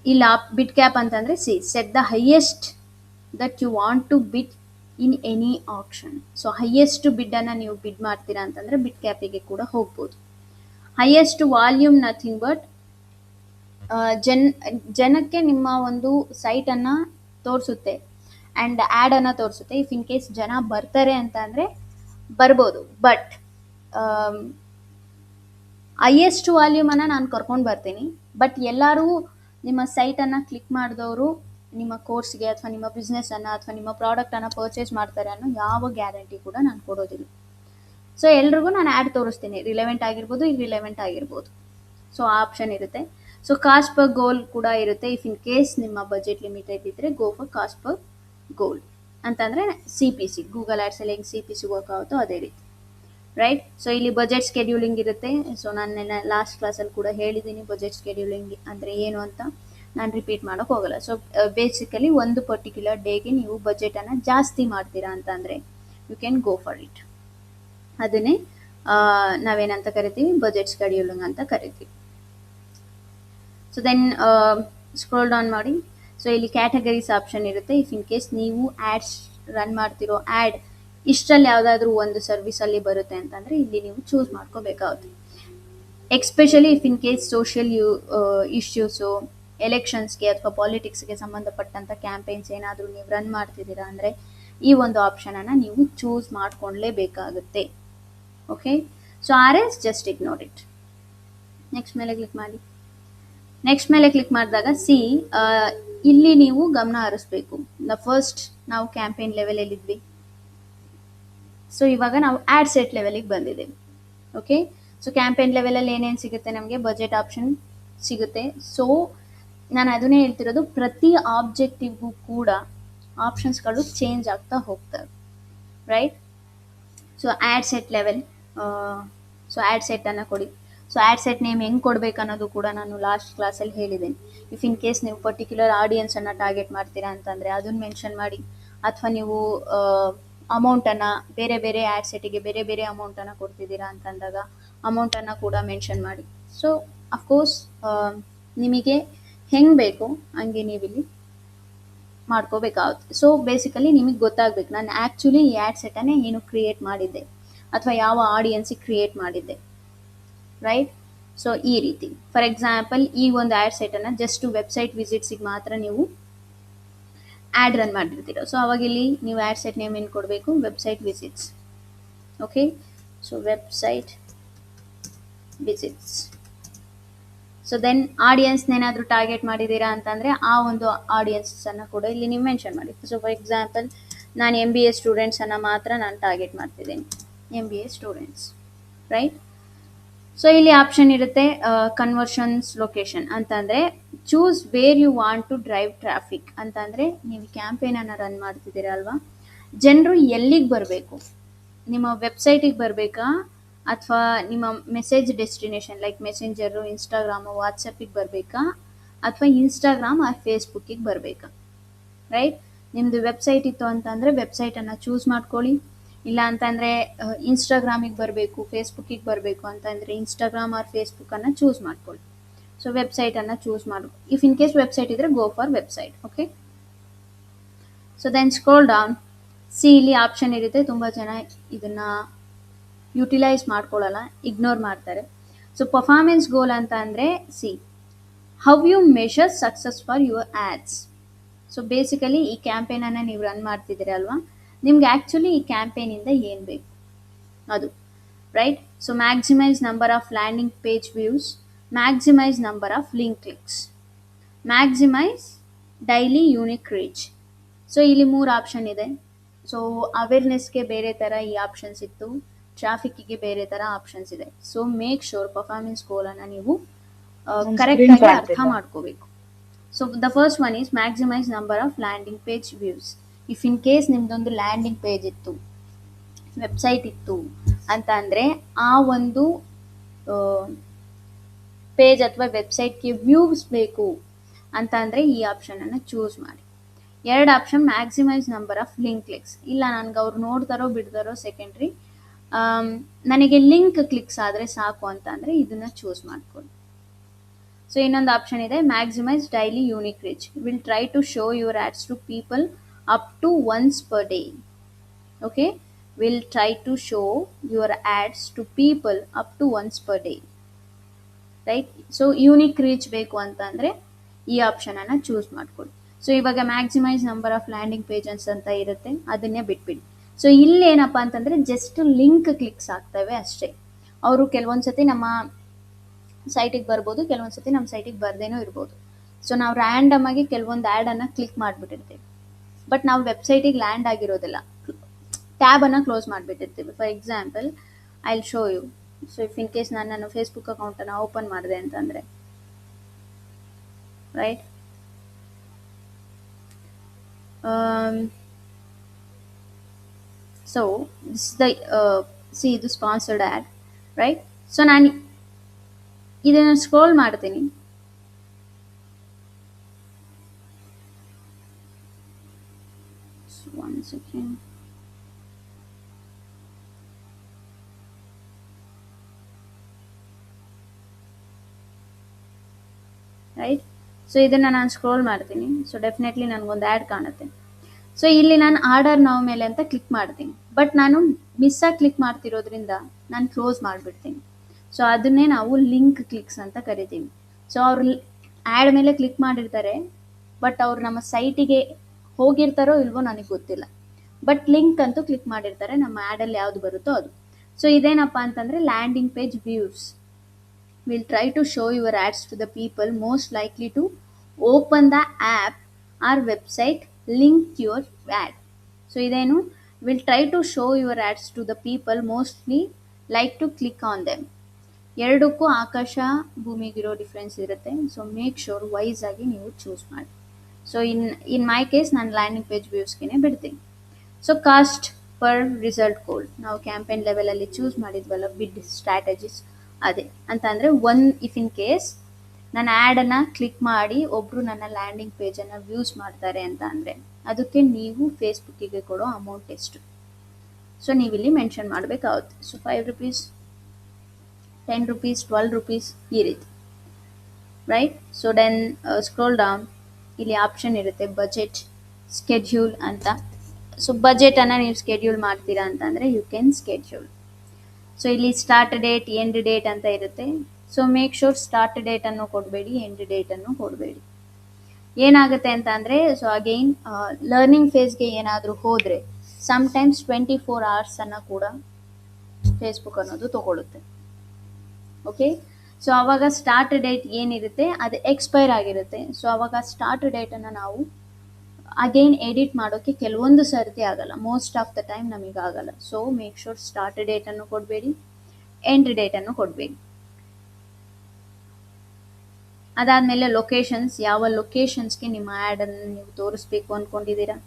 ಇಲ್ಲ ಬಿಡ್ ಕ್ಯಾಪ್ ಅಂತಂದರೆ see, set the highest that you want to bid in any option. So highest ಬಿಡ್ಡನ್ನು ನೀವು ಬಿಡ್ ಮಾಡ್ತೀರಾ ಅಂತಂದರೆ ಬಿಡ್ ಕ್ಯಾಪಿಗೆ ಕೂಡ ಹೋಗ್ಬೋದು. ಹೈಯೆಸ್ಟ್ ವಾಲ್ಯೂಮ್ ನಥಿಂಗ್ ಬಟ್ ಜನಕ್ಕೆ ನಿಮ್ಮ ಒಂದು ಸೈಟನ್ನು ತೋರಿಸುತ್ತೆ ಆ್ಯಂಡ್ ಆ್ಯಡನ್ನು ತೋರಿಸುತ್ತೆ. ಇಫ್ ಇನ್ ಕೇಸ್ ಜನ ಬರ್ತಾರೆ ಅಂತ ಅಂದರೆ ಬರ್ಬೋದು, ಬಟ್ ಹೈಯೆಸ್ಟ್ ವಾಲ್ಯೂಮನ್ನು ನಾನು ಕರ್ಕೊಂಡು ಬರ್ತೀನಿ, ಬಟ್ ಎಲ್ಲರೂ ನಿಮ್ಮ ಸೈಟನ್ನು ಕ್ಲಿಕ್ ಮಾಡಿದವರು ನಿಮ್ಮ ಕೋರ್ಸ್ಗೆ ಅಥವಾ ನಿಮ್ಮ ಬಿಸ್ನೆಸ್ಸನ್ನು ಅಥವಾ ನಿಮ್ಮ ಪ್ರಾಡಕ್ಟನ್ನು ಪರ್ಚೇಸ್ ಮಾಡ್ತಾರೆ ಅನ್ನೋ ಯಾವ ಗ್ಯಾರಂಟಿ ಕೂಡ ನಾನು ಕೊಡೋದಿಲ್ಲ. ಸೊ ಎಲ್ರಿಗೂ ನಾನು ಆ್ಯಡ್ ತೋರಿಸ್ತೀನಿ, ರಿಲೆವೆಂಟ್ ಆಗಿರ್ಬೋದು, ಇರ್ರಿಲೆವೆಂಟ್ ಆಗಿರ್ಬೋದು. ಸೊ ಆ ಆಪ್ಷನ್ ಇರುತ್ತೆ. ಸೊ ಕಾಸ್ಟ್ ಪರ್ ಗೋಲ್ ಕೂಡ ಇರುತ್ತೆ. ಇಫ್ ಇನ್ ಕೇಸ್ ನಿಮ್ಮ ಬಜೆಟ್ ಲಿಮಿಟೆಡ್ ಇದ್ದರೆ ಗೋ ಫಾರ್ ಕಾಸ್ಟ್ ಪರ್ ಗೋಲ್ ಅಂತಂದರೆ CPC, ಗೂಗಲ್ ಆ್ಯಡ್ಸಲ್ಲಿ ಹೆಂಗೆ CPC ವರ್ಕ್ ಆಗುತ್ತೋ ಅದೇ ರೀತಿ, ರೈಟ್. ಸೊ ಇಲ್ಲಿ ಬಜೆಟ್ ಸ್ಕೆಡ್ಯೂಲಿಂಗ್ ಇರುತ್ತೆ. ಸೊ ನಾನು ಲಾಸ್ಟ್ ಕ್ಲಾಸಲ್ಲಿ ಕೂಡ ಹೇಳಿದ್ದೀನಿ ಬಜೆಟ್ ಸ್ಕೆಡ್ಯೂಲಿಂಗ್ ಅಂದರೆ ಏನು ಅಂತ. ನಾನು ರಿಪೀಟ್ ಮಾಡೋಕೆ ಹೋಗಲ್ಲ. ಸೊ ಬೇಸಿಕಲಿ ಒಂದು ಪರ್ಟಿಕ್ಯುಲರ್ ಡೇಗೆ ನೀವು ಬಜೆಟನ್ನು ಜಾಸ್ತಿ ಮಾಡ್ತೀರಾ ಅಂತಂದರೆ you can go for it. ಅದನ್ನೇ ನಾವೇನಂತ ಕರಿತೀವಿ, ಬಜೆಟ್ ಶೆಡ್ಯೂಲಿಂಗ್ ಅಂತ ಕರಿತೀವಿ. ಸೊ ದೆನ್ ಸ್ಕ್ರೋಲ್ ಡೌನ್ ಮಾಡಿ. ಸೊ ಇಲ್ಲಿ ಕ್ಯಾಟಗರೀಸ್ ಆಪ್ಷನ್ ಇರುತ್ತೆ. ಇಫ್ ಇನ್ ಕೇಸ್ ನೀವು ಆ್ಯಡ್ಸ್ ರನ್ ಮಾಡ್ತಿರೋ ಆ್ಯಡ್ ಇಷ್ಟರಲ್ಲಿ ಯಾವುದಾದ್ರೂ ಒಂದು ಸರ್ವಿಸಲ್ಲಿ ಬರುತ್ತೆ ಅಂತಂದರೆ ಇಲ್ಲಿ ನೀವು ಚೂಸ್ ಮಾಡ್ಕೋಬೇಕಾಗುತ್ತೆ. Especially if in case social issues, ಎಲೆಕ್ಷನ್ಸ್ಗೆ ಅಥವಾ ಪಾಲಿಟಿಕ್ಸ್ಗೆ ಸಂಬಂಧಪಟ್ಟಂಥ ಕ್ಯಾಂಪೇನ್ಸ್ ಏನಾದರೂ ನೀವು ರನ್ ಮಾಡ್ತಿದ್ದೀರಾ ಅಂದರೆ ಈ ಒಂದು ಆಪ್ಷನನ್ನು ನೀವು ಚೂಸ್ ಮಾಡ್ಕೊಳ್ಳೇಬೇಕಾಗುತ್ತೆ. Okay, so or just ignore it. Next ಮೇಲೆ ಕ್ಲಿಕ್ ಮಾಡಿ. ನೆಕ್ಸ್ಟ್ ಮೇಲೆ ಕ್ಲಿಕ್ ಮಾಡಿದಾಗ ಇಲ್ಲಿ ನೀವು ಗಮನ ಹರಿಸ್ಬೇಕು. ಫಸ್ಟ್ ನಾವು ಕ್ಯಾಂಪೇನ್ ಲೆವೆಲಲ್ಲಿದ್ವಿ. ಸೊ ಇವಾಗ ನಾವು ಆ್ಯಡ್ ಸೆಟ್ ಲೆವೆಲಿಗೆ ಬಂದಿದ್ದೇವೆ. ಓಕೆ, ಸೊ ಕ್ಯಾಂಪೇನ್ ಲೆವೆಲಲ್ಲಿ ಏನೇನು ಸಿಗುತ್ತೆ, ನಮಗೆ ಬಜೆಟ್ ಆಪ್ಷನ್ ಸಿಗುತ್ತೆ. ಸೊ ನಾನು ಅದನ್ನೇ ಹೇಳ್ತಿರೋದು, ಪ್ರತಿ ಆಬ್ಜೆಕ್ಟಿವ್ಗೂ ಕೂಡ ಆಪ್ಷನ್ಸ್ಗಳು ಚೇಂಜ್ ಆಗ್ತಾ ಹೋಗ್ತವೆ, right. So ad set level, so ad ಸೆಟ್ಟನ್ನು ಕೊಡಿ. ಸೊ ಆ್ಯಡ್ ಸೆಟ್ ನೇಮ್ ಹೆಂಗೆ ಕೊಡಬೇಕು ಅನ್ನೋದು ಕೂಡ ನಾನು ಲಾಸ್ಟ್ ಕ್ಲಾಸಲ್ಲಿ ಹೇಳಿದ್ದೇನೆ. ಇಫ್ ಇನ್ ಕೇಸ್ ನೀವು ಪರ್ಟಿಕ್ಯುಲರ್ ಆಡಿಯನ್ಸನ್ನು ಟಾರ್ಗೆಟ್ ಮಾಡ್ತೀರಾ ಅಂತಂದರೆ ಅದನ್ನು ಮೆನ್ಷನ್ ಮಾಡಿ, ಅಥವಾ ನೀವು ಅಮೌಂಟನ್ನು ಬೇರೆ ಬೇರೆ ಆ್ಯಡ್ ಸೆಟ್ಟಿಗೆ ಬೇರೆ ಬೇರೆ ಅಮೌಂಟನ್ನು ಕೊಡ್ತಿದ್ದೀರಾ ಅಂತಂದಾಗ ಅಮೌಂಟನ್ನು ಕೂಡ ಮೆನ್ಷನ್ ಮಾಡಿ. ಸೊ ಅಫ್ಕೋರ್ಸ್ ನಿಮಗೆ ಹೆಂಗೆ ಬೇಕು ಹಂಗೆ ನೀವಿಲ್ಲಿ ಮಾಡ್ಕೋಬೇಕಾಗುತ್ತೆ. ಸೊ ಬೇಸಿಕಲಿ ನಿಮಗೆ ಗೊತ್ತಾಗಬೇಕು, ನಾನು ಆ್ಯಕ್ಚುಲಿ ಈ ಆ್ಯಡ್ ಸೆಟ್ಟನ್ನೇ ಏನು ಕ್ರಿಯೇಟ್ ಮಾಡಿದ್ದೆ ಅಥವಾ ಯಾವ ಆಡಿಯನ್ಸಿಗೆ ಕ್ರಿಯೇಟ್ ಮಾಡಿದ್ದೆ, ರೈಟ್. ಸೊ ಈ ರೀತಿ ಫಾರ್ ಎಕ್ಸಾಂಪಲ್ ಈ ಒಂದು ಆ್ಯಡ್ ಸೆಟ್ಟನ್ನು ಜಸ್ಟ್ ವೆಬ್ಸೈಟ್ ವಿಸಿಟ್ಸಿಗೆ ಮಾತ್ರ ನೀವು ಆ್ಯಡ್ ರನ್ ಮಾಡಿರ್ತೀರ. ಸೊ ಅವಾಗ ಇಲ್ಲಿ ನೀವು ಆ್ಯಡ್ ಸೆಟ್ ನೇಮ್ ಏನು ಕೊಡಬೇಕು, website visits. Okay, so website visits. So then ಆಡಿಯನ್ಸ್ನೇನಾದರೂ ಟಾರ್ಗೆಟ್ ಮಾಡಿದ್ದೀರಾ ಅಂತಂದರೆ ಆ ಒಂದು ಆಡಿಯನ್ಸನ್ನು ಕೂಡ ಇಲ್ಲಿ ನೀವು ಮೆನ್ಷನ್ ಮಾಡಿ. ಸೊ ಫಾರ್ ಎಕ್ಸಾಂಪಲ್ ನಾನು MBA ಸ್ಟೂಡೆಂಟ್ಸನ್ನು ಮಾತ್ರ ನಾನು ಟಾರ್ಗೆಟ್ ಮಾಡ್ತಿದ್ದೀನಿ, MBA ಸ್ಟೂಡೆಂಟ್ಸ್, ರೈಟ್. ಸೊ ಇಲ್ಲಿ ಆಪ್ಷನ್ ಇರುತ್ತೆ ಕನ್ವರ್ಷನ್ಸ್ ಲೊಕೇಶನ್ ಅಂತಂದರೆ choose where you want to drive traffic ಅಂತಂದರೆ ನೀವು ಕ್ಯಾಂಪೇನನ್ನು ರನ್ ಮಾಡ್ತಿದ್ದೀರಾ ಅಲ್ವಾ, ಜನರು ಎಲ್ಲಿಗೆ ಬರಬೇಕು, ನಿಮ್ಮ ವೆಬ್ಸೈಟಿಗೆ ಬರಬೇಕಾ ಅಥವಾ ನಿಮ್ಮ message destination like messenger, Instagram, ವಾಟ್ಸಪ್ಪಿಗೆ ಬರಬೇಕಾ ಅಥವಾ ಇನ್ಸ್ಟಾಗ್ರಾಮ್ ಆ ಫೇಸ್ಬುಕ್ಕಿಗೆ ಬರಬೇಕಾ, ರೈಟ್. ನಿಮ್ಮದು ವೆಬ್ಸೈಟ್ ಇತ್ತು ಅಂತಂದರೆ ವೆಬ್ಸೈಟನ್ನು ಚೂಸ್ ಮಾಡ್ಕೊಳ್ಳಿ. ಇಲ್ಲ ಅಂತಂದರೆ ಇನ್ಸ್ಟಾಗ್ರಾಮಿಗೆ ಬರಬೇಕು, ಫೇಸ್ಬುಕ್ಕಿಗೆ ಬರಬೇಕು ಅಂತಂದರೆ ಇನ್ಸ್ಟಾಗ್ರಾಮ್ ಆರ್ ಫೇಸ್ಬುಕ್ಕನ್ನು ಚೂಸ್ ಮಾಡ್ಕೊಳ್ಳಿ. ಸೊ ವೆಬ್ಸೈಟನ್ನು ಚೂಸ್ ಮಾಡಿ. ಇಫ್ ಇನ್ ಕೇಸ್ ವೆಬ್ಸೈಟ್ ಇದ್ದರೆ go for website. Okay, so then scroll down. ಇಲ್ಲಿ ಆಪ್ಷನ್ ಇರುತ್ತೆ. ತುಂಬ ಜನ ಇದನ್ನು ಯುಟಿಲೈಸ್ ಮಾಡ್ಕೊಳ್ಳಲ್ಲ, ಇಗ್ನೋರ್ ಮಾಡ್ತಾರೆ. ಸೊ ಪರ್ಫಾರ್ಮೆನ್ಸ್ ಗೋಲ್ ಅಂತ ಅಂದರೆ how you measure success for your ads. So basically ಈ ಕ್ಯಾಂಪೇನನ್ನು ನೀವು ರನ್ ಮಾಡ್ತಿದ್ದೀರ ಅಲ್ವಾ, ನಿಮ್ಗೆ ಆ್ಯಕ್ಚುಲಿ ಈ ಕ್ಯಾಂಪೇನಿಂದ ಏನು ಬೇಕು ಅದು, right. So maximise number of landing page views, maximise number of link clicks, maximise daily unique reach. So ಇಲ್ಲಿ 3 ಆಪ್ಷನ್ ಇದೆ. ಸೊ ಅವೇರ್ನೆಸ್ಗೆ ಬೇರೆ ಥರ ಈ ಆಪ್ಷನ್ಸ್ ಇತ್ತು, ಟ್ರಾಫಿಕ್ಕಿಗೆ ಬೇರೆ ಥರ ಆಪ್ಷನ್ಸ್ ಇದೆ. ಸೊ ಮೇಕ್ ಶೋರ್ ಪರ್ಫಾರ್ಮೆನ್ಸ್ ಗೋಲನ್ನು ನೀವು ಕರೆಕ್ಟಾಗಿ ಅರ್ಥ ಮಾಡ್ಕೋಬೇಕು. So the first one is maximise number of landing page views. If in case ನಿಮ್ಮದೊಂದು ಲ್ಯಾಂಡಿಂಗ್ ಪೇಜ್ ಇತ್ತು, ವೆಬ್ಸೈಟ್ ಇತ್ತು ಅಂತ ಅಂದರೆ ಆ ಒಂದು ಪೇಜ್ ಅಥವಾ ವೆಬ್ಸೈಟ್ಗೆ ವ್ಯೂಸ್ ಬೇಕು ಅಂತ ಅಂದರೆ ಈ ಆಪ್ಷನನ್ನು ಚೂಸ್ ಮಾಡಿ. 2 option maximise number of link clicks. ಇಲ್ಲ ನನಗೆ ಅವ್ರು ನೋಡ್ತಾರೋ ಬಿಡ್ತಾರೋ ಸೆಕೆಂಡ್ರಿ, ನನಗೆ ಲಿಂಕ್ ಕ್ಲಿಕ್ಸ್ ಆದರೆ ಸಾಕು ಅಂತ ಅಂದರೆ ಇದನ್ನು ಚೂಸ್ ಮಾಡ್ಕೊಳ್ಳಿ. ಸೊ ಇನ್ನೊಂದು ಆಪ್ಷನ್ ಇದೆ maximise daily unique reach. Will try to show your ads to people up to once per day. Okay, will try to show your ads to people up to once per day, right. So unique reach ಬೇಕು ಅಂತ ಅಂದರೆ ಈ ಆಪ್ಷನನ್ನು choose ಮಾಡ್ಕೊಳ್ಳಿ. So ಇವಾಗ maximise number of landing pages ಅಂತ ಇರುತ್ತೆ, ಅದನ್ನೇ ಬಿಟ್ಬಿಡಿ. ಸೊ ಇಲ್ಲೇನಪ್ಪ ಅಂತಂದರೆ ಜಸ್ಟ್ ಲಿಂಕ್ ಕ್ಲಿಕ್ಸ್ ಆಗ್ತವೆ ಅಷ್ಟೇ. ಅವರು ಕೆಲವೊಂದು ಸತಿ ನಮ್ಮ ಸೈಟಿಗೆ ಬರ್ಬೋದು, ಕೆಲವೊಂದು ಸತಿ ನಮ್ಮ ಸೈಟಿಗೆ ಬರ್ದೇನೂ ಇರ್ಬೋದು. ಸೊ ನಾವು ರ್ಯಾಂಡಮ್ ಆಗಿ ಕೆಲವೊಂದು ಆ್ಯಡನ್ನು ಕ್ಲಿಕ್ ಮಾಡಿಬಿಟ್ಟಿರ್ತೀವಿ, ಬಟ್ ನಾವು ವೆಬ್ಸೈಟಿಗೆ ಲ್ಯಾಂಡ್ ಆಗಿರೋದಿಲ್ಲ, ಟ್ಯಾಬನ್ನು ಕ್ಲೋಸ್ ಮಾಡಿಬಿಟ್ಟಿರ್ತೀವಿ. For example I will show you. So if in case ನಾನು ನನ್ನ ಫೇಸ್ಬುಕ್ ಅಕೌಂಟನ್ನು ಓಪನ್ ಮಾಡಿದೆ ಅಂತಂದರೆ, ರೈಟ್, ಸೊ ದಿಸ್ ದ ಇದು ಸ್ಪಾನ್ಸರ್ಡ್ ಆ್ಯಡ್, ರೈಟ್. ಸೊ ನಾನು ಇದನ್ನು ಸ್ಕ್ರೋಲ್ ಮಾಡ್ತೀನಿ. one second. ರೈಟ್. ಸೊ ಇದನ್ನು ನಾನು ಸ್ಕ್ರೋಲ್ ಮಾಡ್ತೀನಿ. ಸೊ ಡೆಫಿನೆಟ್ಲಿ ನನಗೊಂದು ಆ್ಯಡ್ ಕಾಣುತ್ತೆ. ಸೊ ಇಲ್ಲಿ ನಾನು ಆರ್ಡರ್ ನಾವು ಮೇಲೆ ಅಂತ ಕ್ಲಿಕ್ ಮಾಡ್ತೀನಿ. ಬಟ್ ನಾನು ಮಿಸ್ಸಾಗಿ ಕ್ಲಿಕ್ ಮಾಡ್ತಿರೋದ್ರಿಂದ ನಾನು ಕ್ಲೋಸ್ ಮಾಡಿಬಿಡ್ತೀನಿ. ಸೊ ಅದನ್ನೇ ನಾವು ಲಿಂಕ್ ಕ್ಲಿಕ್ಸ್ ಅಂತ ಕರಿತೀವಿ. ಸೊ ಅವ್ರು ಆ್ಯಡ್ ಮೇಲೆ ಕ್ಲಿಕ್ ಮಾಡಿರ್ತಾರೆ, ಬಟ್ ಅವ್ರು ನಮ್ಮ ಸೈಟಿಗೆ ಹೋಗಿರ್ತಾರೋ ಇಲ್ವೋ ನನಗೆ ಗೊತ್ತಿಲ್ಲ. ಬಟ್ ಲಿಂಕ್ ಅಂತೂ ಕ್ಲಿಕ್ ಮಾಡಿರ್ತಾರೆ, ನಮ್ಮ ಆ್ಯಡಲ್ಲಿ ಯಾವುದು ಬರುತ್ತೋ ಅದು. ಸೊ ಇದೇನಪ್ಪ ಅಂತಂದರೆ landing page views will try to show your ads to the people most likely to open the app or website linked to your ad. So idenu will try to show your ads to the people mostly like to click on them. ಎರಡಕ್ಕೂ ಆಕಾಶ ಭೂಮಿಗಿರೋ difference ಇರುತ್ತೆ. So make sure wise ಆಗಿ ನೀವು choose ಮಾಡಿ. So in my case ನಾನು landing page ವ್ಯೂಸ್ಗೆ ಬಿಡ್ತೀನಿ. So cost per result code ನಾವು campaign ಲೆವೆಲಲ್ಲಿ choose ಮಾಡಿದ್ವಲ್ಲ ಬಿಡ್ ಸ್ಟ್ರಾಟಜೀಸ್ ಅದೇ ಅಂತ ಅಂದರೆ ಇಫ್ ಇನ್ ಕೇಸ್ ನಾನು ಆ್ಯಡನ್ನು ಕ್ಲಿಕ್ ಮಾಡಿ ಒಬ್ಬರು ನನ್ನ ಲ್ಯಾಂಡಿಂಗ್ ಪೇಜನ್ನು ವ್ಯೂಸ್ ಮಾಡ್ತಾರೆ ಅಂತ ಅಂದರೆ ಅದಕ್ಕೆ ನೀವು ಫೇಸ್ಬುಕ್ಕಿಗೆ ಕೊಡೋ ಅಮೌಂಟ್ ಎಷ್ಟು, ಸೊ ನೀವಿಲ್ಲಿ ಮೆನ್ಷನ್ ಮಾಡಬೇಕಾಗುತ್ತೆ. ಸೊ 5 rupees, 10 rupees, 12 rupees ಈ ರೀತಿ, right. So then scroll down, ಇಲ್ಲಿ ಆಪ್ಷನ್ ಇರುತ್ತೆ ಬಜೆಟ್ ಸ್ಕೆಡ್ಯೂಲ್ ಅಂತ. ಸೊ ಬಜೆಟನ್ನು ನೀವು ಸ್ಕೆಡ್ಯೂಲ್ ಮಾಡ್ತೀರಾ ಅಂತಂದರೆ ಯು ಕ್ಯಾನ್ ಸ್ಕೆಡ್ಯೂಲ್. ಸೊ ಇಲ್ಲಿ ಸ್ಟಾರ್ಟ್ ಡೇಟ್ ಎಂಡ್ ಡೇಟ್ ಅಂತ ಇರುತ್ತೆ. ಸೊ ಮೇಕ್ ಶೋರ್ ಸ್ಟಾರ್ಟ್ ಡೇಟನ್ನು ಕೊಡಬೇಡಿ, ಎಂಡ್ ಡೇಟನ್ನು ಕೊಡಬೇಡಿ. ಏನಾಗುತ್ತೆ ಅಂತ ಅಂದರೆ, ಸೊ ಅಗೈನ್ ಲರ್ನಿಂಗ್ ಫೇಸ್ಗೆ ಏನಾದರೂ ಹೋದರೆ ಸಮ್ಟೈಮ್ಸ್ 24 hours ಕೂಡ ಫೇಸ್ಬುಕ್ ಅನ್ನೋದು ತಗೊಳುತ್ತೆ. ಓಕೆ. ಸೊ ಆವಾಗ ಸ್ಟಾರ್ಟ್ ಡೇಟ್ ಏನಿರುತ್ತೆ ಅದು ಎಕ್ಸ್ಪೈರ್ ಆಗಿರುತ್ತೆ. ಸೊ ಆವಾಗ ಸ್ಟಾರ್ಟ್ ಡೇಟನ್ನು ನಾವು ಅಗೈನ್ ಎಡಿಟ್ ಮಾಡೋಕ್ಕೆ ಕೆಲವೊಂದು ಸರ್ತಿ ಆಗಲ್ಲ, ಮೋಸ್ಟ್ ಆಫ್ ದ ಟೈಮ್ ನಮಗೆ ಆಗಲ್ಲ. ಸೊ ಮೇಕ್ ಶೋರ್ ಸ್ಟಾರ್ಟ್ ಡೇಟನ್ನು ಕೊಡಬೇಡಿ, ಎಂಡ್ ಡೇಟನ್ನು ಕೊಡಬೇಡಿ. ಅದಾದಮೇಲೆ ಲೊಕೇಶನ್ಸ್, ಯಾವ ಲೊಕೇಶನ್ಸ್ಗೆ ನಿಮ್ಮ ಆ್ಯಡನ್ನು ನೀವು ತೋರಿಸ್ಬೇಕು ಅಂದ್ಕೊಂಡಿದ್ದೀರಾ.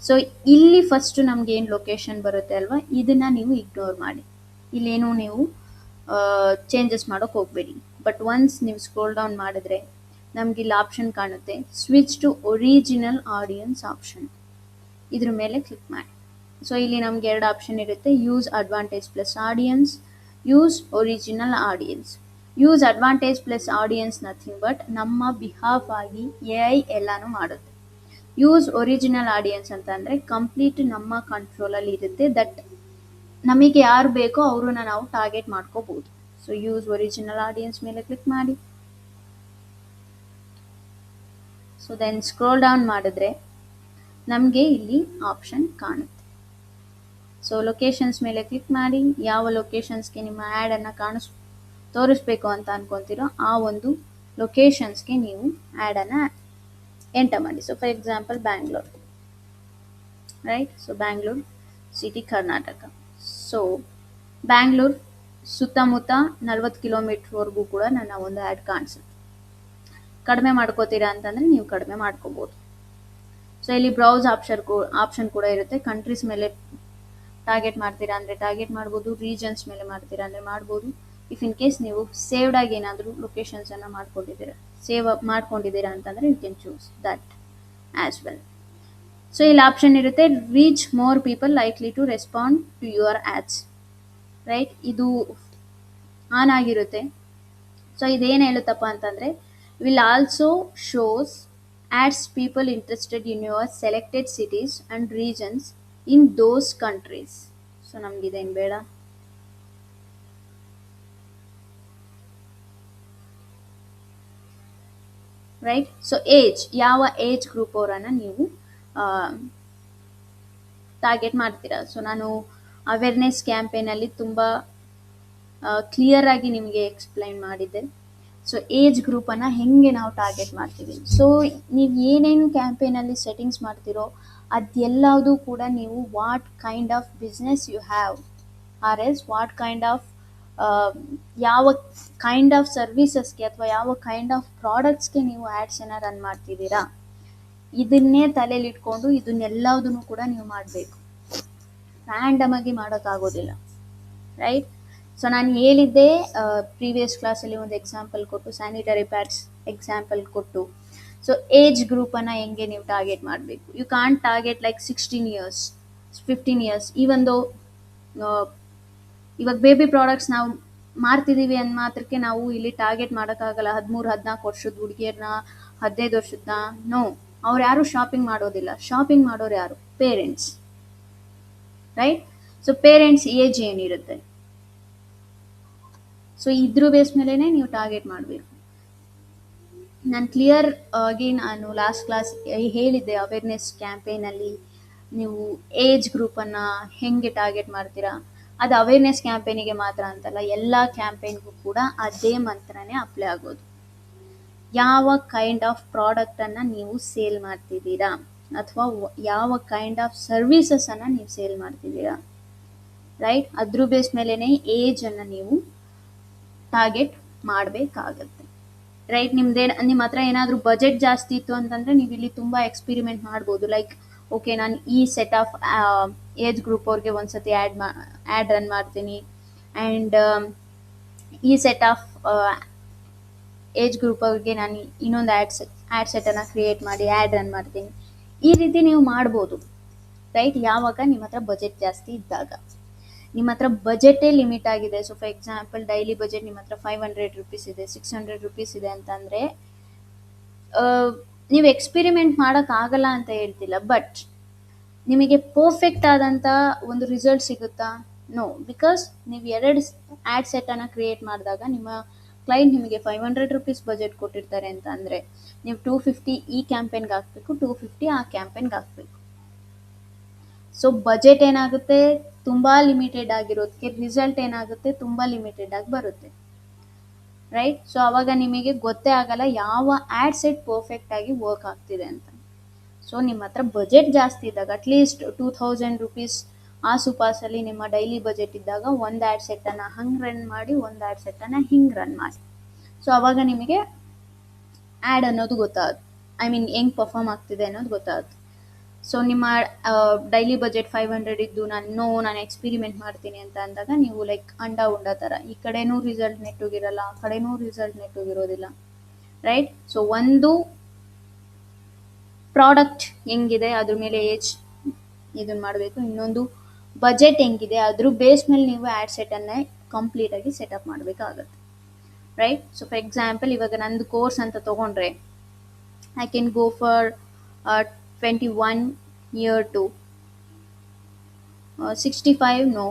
ಸೊ ಇಲ್ಲಿ ಫಸ್ಟು ನಮ್ಗೆ ಏನು ಲೊಕೇಶನ್ ಬರುತ್ತೆ ಅಲ್ವಾ, ಇದನ್ನು ನೀವು ಇಗ್ನೋರ್ ಮಾಡಿ. ಇಲ್ಲೇನು ನೀವು ಚೇಂಜಸ್ ಮಾಡೋಕ್ಕೆ ಹೋಗಬೇಡಿ. ಬಟ್ ಒನ್ಸ್ ನೀವು ಸ್ಕ್ರೋಲ್ ಡೌನ್ ಮಾಡಿದ್ರೆ ನಮ್ಗೆ ಇಲ್ಲಿ ಆಪ್ಷನ್ ಕಾಣುತ್ತೆ switch to original audience option. ಇದ್ರ ಮೇಲೆ ಕ್ಲಿಕ್ ಮಾಡಿ. ಸೊ ಇಲ್ಲಿ ನಮ್ಗೆ 2 ಆಪ್ಷನ್ ಇರುತ್ತೆ, use advantage plus audience, use original audience. Use advantage plus audience nothing but ನಮ್ಮ ಬಿಹಾಫ್ ಆಗಿ AI ಎಲ್ಲಾನು ಮಾಡುತ್ತೆ. ಯೂಸ್ ಒರಿಜಿನಲ್ ಆಡಿಯನ್ಸ್ ಅಂತ ಅಂದರೆ ಕಂಪ್ಲೀಟ್ ನಮ್ಮ ಕಂಟ್ರೋಲಲ್ಲಿ ಇರುತ್ತೆ. ದಟ್ ನಮಗೆ ಯಾರು ಬೇಕೋ ಅವ್ರನ್ನ ನಾವು ಟಾರ್ಗೆಟ್ ಮಾಡ್ಕೋಬಹುದು. ಸೊ ಯೂಸ್ ಒರಿಜಿನಲ್ ಆಡಿಯನ್ಸ್ ಮೇಲೆ ಕ್ಲಿಕ್ ಮಾಡಿ. ಸೊ ದೆನ್ ಸ್ಕ್ರೋಲ್ ಡೌನ್ ಮಾಡಿದ್ರೆ ನಮಗೆ ಇಲ್ಲಿ ಆಪ್ಷನ್ ಕಾಣುತ್ತೆ. ಸೊ ಲೊಕೇಶನ್ಸ್ ಮೇಲೆ ಕ್ಲಿಕ್ ಮಾಡಿ. ಯಾವ ಲೊಕೇಶನ್ಸ್ಗೆ ನಿಮ್ಮ ಆ್ಯಡನ್ನು ತೋರಿಸ್ಬೇಕು ಅಂತ ಅನ್ಕೊತೀರೋ ಆ ಒಂದು ಲೊಕೇಶನ್ಸ್ಗೆ ನೀವು ಆ್ಯಡನ್ನು ಎಂಟರ್ ಮಾಡಿ. So for example Bangalore, right. So Bangalore city, Karnataka. So Bangalore ಸುತ್ತಮುತ್ತ 40 ಕಿಲೋಮೀಟ್ರ್ವರೆಗೂ ಕೂಡ ನನ್ನ ಒಂದು ಆ್ಯಡ್ ಕಾಣಿಸುತ್ತೆ. ಕಡಿಮೆ ಮಾಡ್ಕೋತೀರಾ ಅಂತಂದರೆ ನೀವು ಕಡಿಮೆ ಮಾಡ್ಕೋಬೋದು. ಸೊ ಇಲ್ಲಿ ಬ್ರೌಸ್ ಆಪ್ಷನ್ ಕೂಡ ಇರುತ್ತೆ. ಕಂಟ್ರೀಸ್ ಮೇಲೆ ಟಾರ್ಗೆಟ್ ಮಾಡ್ತೀರಾ ಅಂದರೆ ಟಾರ್ಗೆಟ್ ಮಾಡ್ಬೋದು, ರೀಜನ್ಸ್ ಮೇಲೆ ಮಾಡ್ತೀರಾ ಅಂದರೆ ಮಾಡ್ಬೋದು. ಇಫ್ ಇನ್ ಕೇಸ್ ನೀವು ಸೇವ್ಡ್ ಆಗಿ ಏನಾದರೂ ಲೊಕೇಶನ್ಸನ್ನು ಮಾಡ್ಕೊಂಡಿದ್ದೀರಾ ಅಂತಂದರೆ you can choose that as well. So ಇಲ್ಲಿ ಆಪ್ಷನ್ ಇರುತ್ತೆ reach more people likely to respond to your ads, right. ಇದು ಆನ್ ಆಗಿರುತ್ತೆ. ಸೊ ಇದೇನು ಹೇಳುತ್ತಪ್ಪ ಅಂತಂದರೆ will also shows ads people interested in your selected cities and regions in those countries. So ನಮ್ಗೆ ಇದೇನು ಬೇಡ. ರೈಟ್. ಸೊ ಏಜ್, ಯಾವ age group ಅವರನ್ನು ನೀವು ಟಾರ್ಗೆಟ್ ಮಾಡ್ತೀರಾ. ಸೊ ನಾನು ಅವೇರ್ನೆಸ್ ಕ್ಯಾಂಪೇನಲ್ಲಿ ತುಂಬ ಕ್ಲಿಯರ್ ಆಗಿ ನಿಮಗೆ ಎಕ್ಸ್ಪ್ಲೈನ್ ಮಾಡಿದ್ದೆ. ಸೊ ಏಜ್ ಗ್ರೂಪನ್ನು ಹೆಂಗೆ ನಾವು ಟಾರ್ಗೆಟ್ ಮಾಡ್ತೀವಿ. ಸೊ ನೀವು ಏನೇನು ಕ್ಯಾಂಪೇನಲ್ಲಿ ಸೆಟ್ಟಿಂಗ್ಸ್ ಮಾಡ್ತೀರೋ ಅದೆಲ್ಲದು ಕೂಡ ನೀವು what kind of business you have or is what kind of ಯಾವ ಕೈಂಡ್ ಆಫ್ ಸರ್ವಿಸಸ್ಗೆ ಅಥವಾ ಯಾವ ಕೈಂಡ್ ಆಫ್ ಪ್ರಾಡಕ್ಟ್ಸ್ಗೆ ನೀವು ಆ್ಯಡ್ಸನ್ನು ರನ್ ಮಾಡ್ತಿದ್ದೀರಾ ಇದನ್ನೇ ತಲೆಯಲ್ಲಿ ಇಟ್ಕೊಂಡು ಇದನ್ನೆಲ್ಲದನ್ನು ಕೂಡ ನೀವು ಮಾಡಬೇಕು. ರ್ಯಾಂಡಮ್ ಆಗಿ ಮಾಡೋಕ್ಕಾಗೋದಿಲ್ಲ, ರೈಟ್. ಸೊ ನಾನು ಹೇಳಿದ್ದೆ ಪ್ರೀವಿಯಸ್ ಕ್ಲಾಸಲ್ಲಿ ಒಂದು ಎಕ್ಸಾಂಪಲ್ ಕೊಟ್ಟು, ಸ್ಯಾನಿಟರಿ ಪ್ಯಾಡ್ಸ್ ಎಕ್ಸಾಂಪಲ್ ಕೊಟ್ಟು ಸೊ ಏಜ್ ಗ್ರೂಪನ್ನು ಹೆಂಗೆ ನೀವು ಟಾರ್ಗೆಟ್ ಮಾಡಬೇಕು, you can't target like 16 years 15 years. ಈವೊಂದು ಇವಾಗ ಬೇಬಿ ಪ್ರಾಡಕ್ಟ್ಸ್ ನಾವು ಮಾರ್ತಿದ್ದೀವಿ ಅಂದ ಮಾತ್ರಕ್ಕೆ ನಾವು ಇಲ್ಲಿ ಟಾರ್ಗೆಟ್ ಮಾಡೋಕ್ಕಾಗಲ್ಲ 13-14 ವರ್ಷದ ಹುಡುಗಿಯರನ್ನ, 15 ವರ್ಷದ. ನೋ, ಅವ್ರು ಯಾರು ಶಾಪಿಂಗ್ ಮಾಡೋದಿಲ್ಲ. ಶಾಪಿಂಗ್ ಮಾಡೋರು ಯಾರು? Parents, right? So parents age ಏನಿರುತ್ತೆ, ಸೊ ಇದ್ರ ಬೇಸ್ ಮೇಲೇ ನೀವು ಟಾರ್ಗೆಟ್ ಮಾಡಬೇಕು. ನಾನು ಕ್ಲಿಯರ್ ಆಗಿ ನಾನು ಲಾಸ್ಟ್ ಕ್ಲಾಸ್ ಹೇಳಿದ್ದೆ, ಅವೇರ್ನೆಸ್ ಕ್ಯಾಂಪೇನಲ್ಲಿ ನೀವು ಏಜ್ ಗ್ರೂಪನ್ನು ಹೆಂಗೆ ಟಾರ್ಗೆಟ್ ಮಾಡ್ತೀರಾ. ಅದು ಅವೇರ್ನೆಸ್ ಕ್ಯಾಂಪೇನಿಗೆ ಮಾತ್ರ ಅಂತಲ್ಲ, ಎಲ್ಲ ಕ್ಯಾಂಪೇನ್ಗೂ ಕೂಡ ಅದೇ ಮಂತ್ರನೇ ಅಪ್ಲೈ ಆಗೋದು. ಯಾವ ಕೈಂಡ್ ಆಫ್ ಪ್ರಾಡಕ್ಟನ್ನು ನೀವು ಸೇಲ್ ಮಾಡ್ತಿದ್ದೀರಾ, ಅಥವಾ ಯಾವ ಕೈಂಡ್ ಆಫ್ ಸರ್ವೀಸಸನ್ನು ನೀವು ಸೇಲ್ ಮಾಡ್ತಿದ್ದೀರಾ, ರೈಟ್? ಅದ್ರ ಬೇಸ್ ಮೇಲೇ ಏಜನ್ನು ನೀವು ಟಾರ್ಗೆಟ್ ಮಾಡಬೇಕಾಗತ್ತೆ, ರೈಟ್? ನಿಮ್ಮ ಹತ್ರ ಏನಾದರೂ ಬಜೆಟ್ ಜಾಸ್ತಿ ಇತ್ತು ಅಂತಂದರೆ ನೀವು ಇಲ್ಲಿ ತುಂಬ ಎಕ್ಸ್ಪಿರಿಮೆಂಟ್ ಮಾಡ್ಬೋದು. ಲೈಕ್, ಓಕೆ, ನಾನು ಈ ಸೆಟ್ ಆಫ್ ಏಜ್ ಗ್ರೂಪ್ ಅವ್ರಿಗೆ ಒಂದ್ಸತಿ ಆ್ಯಡ್ ರನ್ ಮಾಡ್ತೀನಿ, ಆ್ಯಂಡ್ ಈ ಸೆಟ್ ಆಫ್ ಏಜ್ ಗ್ರೂಪ್ ಅವ್ರಿಗೆ ನಾನು ಇನ್ನೊಂದು ಆ್ಯಡ್ ಸೆಟನ್ನು ಕ್ರಿಯೇಟ್ ಮಾಡಿ ಆ್ಯಡ್ ರನ್ ಮಾಡ್ತೀನಿ. ಈ ರೀತಿ ನೀವು ಮಾಡ್ಬೋದು, ರೈಟ್? ಯಾವಾಗ ನಿಮ್ಮ ಹತ್ರ ಬಜೆಟ್ ಜಾಸ್ತಿ ಇದ್ದಾಗ. ನಿಮ್ಮ ಹತ್ರ ಬಜೆಟೇ ಲಿಮಿಟ್ ಆಗಿದೆ. So for example, daily budget ನಿಮ್ಮ ಹತ್ರ 500 rupees ಇದೆ, 600 rupees ಇದೆ ಅಂತಂದರೆ ನೀವು ಎಕ್ಸ್ಪಿರಿಮೆಂಟ್ ಮಾಡೋಕ್ಕಾಗಲ್ಲ ಅಂತ ಹೇಳ್ತಿಲ್ಲ, ಬಟ್ ನಿಮಗೆ ಪರ್ಫೆಕ್ಟ್ ಆದಂಥ ಒಂದು ರಿಸಲ್ಟ್ ಸಿಗುತ್ತಾ? ನೋ, ಬಿಕಾಸ್ ನೀವು 2 ಆ್ಯಡ್ ಸೆಟನ್ನು ಕ್ರಿಯೇಟ್ ಮಾಡಿದಾಗ ನಿಮ್ಮ ಕ್ಲೈಂಟ್ ನಿಮಗೆ 500 rupees ಬಜೆಟ್ ಕೊಟ್ಟಿರ್ತಾರೆ ಅಂತ ಅಂದರೆ ನೀವು 250 ಈ ಕ್ಯಾಂಪೇನ್ಗೆ ಹಾಕಬೇಕು, 250 ಆ ಕ್ಯಾಂಪೇನ್ಗೆ ಹಾಕಬೇಕು. ಸೊ ಬಜೆಟ್ ಏನಾಗುತ್ತೆ, ತುಂಬ ಲಿಮಿಟೆಡ್ ಆಗಿರೋದಕ್ಕೆ ರಿಸಲ್ಟ್ ಏನಾಗುತ್ತೆ, ತುಂಬ ಲಿಮಿಟೆಡ್ ಆಗಿ ಬರುತ್ತೆ, ರೈಟ್? ಸೊ ಅವಾಗ ನಿಮಗೆ ಗೊತ್ತೇ ಆಗಲ್ಲ ಯಾವ ಆ್ಯಡ್ ಸೆಟ್ ಪರ್ಫೆಕ್ಟ್ ಆಗಿ ವರ್ಕ್ ಆಗ್ತಿದೆ ಅಂತ. ಸೊ ನಿಮ್ಮ ಹತ್ರ ಬಜೆಟ್ ಜಾಸ್ತಿ ಇದ್ದಾಗ, ಅಟ್ಲೀಸ್ಟ್ 2000 rupees ಆಸುಪಾಸಲ್ಲಿ ನಿಮ್ಮ ಡೈಲಿ ಬಜೆಟ್ ಇದ್ದಾಗ, ಒಂದು ಆ್ಯಡ್ ಸೆಟ್ಟನ್ನು ಹಂಗೆ ರನ್ ಮಾಡಿ, ಒಂದು ಆ್ಯಡ್ ಸೆಟ್ಟನ್ನು ಹಿಂಗೆ ರನ್ ಮಾಡಿ. ಸೊ ಅವಾಗ ನಿಮಗೆ ಆ್ಯಡ್ ಅನ್ನೋದು ಗೊತ್ತಾಗುತ್ತೆ, ಐ ಮೀನ್ ಹೆಂಗೆ ಪರ್ಫಾರ್ಮ್ ಆಗ್ತಿದೆ ಅನ್ನೋದು ಗೊತ್ತಾಗುತ್ತೆ. ಸೊ ನಿಮ್ಮ ಡೈಲಿ ಬಜೆಟ್ 500 ಇದ್ದು ನಾನು ಎಕ್ಸ್ಪಿರಿಮೆಂಟ್ ಮಾಡ್ತೀನಿ ಅಂತ ಅಂದಾಗ ನೀವು ಲೈಕ್ ಅಂಡ ಉಂಡ ಥರ, ಈ ಕಡೆನೂ ರಿಸಲ್ಟ್ ನೆಟ್ಟೋಗಿರಲ್ಲ, ಆ ಕಡೆನೂ ರಿಸಲ್ಟ್ ನೆಟ್ಟೋಗಿರೋದಿಲ್ಲ, ರೈಟ್? ಸೊ ಒಂದು ಪ್ರಾಡಕ್ಟ್ ಹೆಂಗಿದೆ ಅದ್ರ ಮೇಲೆ ಏಜ್ ಇದನ್ನು ಮಾಡಬೇಕು, ಇನ್ನೊಂದು ಬಜೆಟ್ ಹೆಂಗಿದೆ ಅದ್ರ ಬೇಸ್ ಮೇಲೆ ನೀವು ಆ್ಯಡ್ ಸೆಟನ್ನೇ ಕಂಪ್ಲೀಟಾಗಿ ಸೆಟಪ್ ಮಾಡಬೇಕಾಗತ್ತೆ, ರೈಟ್? ಸೊ ಫಾರ್ ಎಕ್ಸಾಂಪಲ್, ಇವಾಗ ನಂದು ಕೋರ್ಸ್ ಅಂತ ತೊಗೊಂಡ್ರೆ I can go for 21 year to 65, no,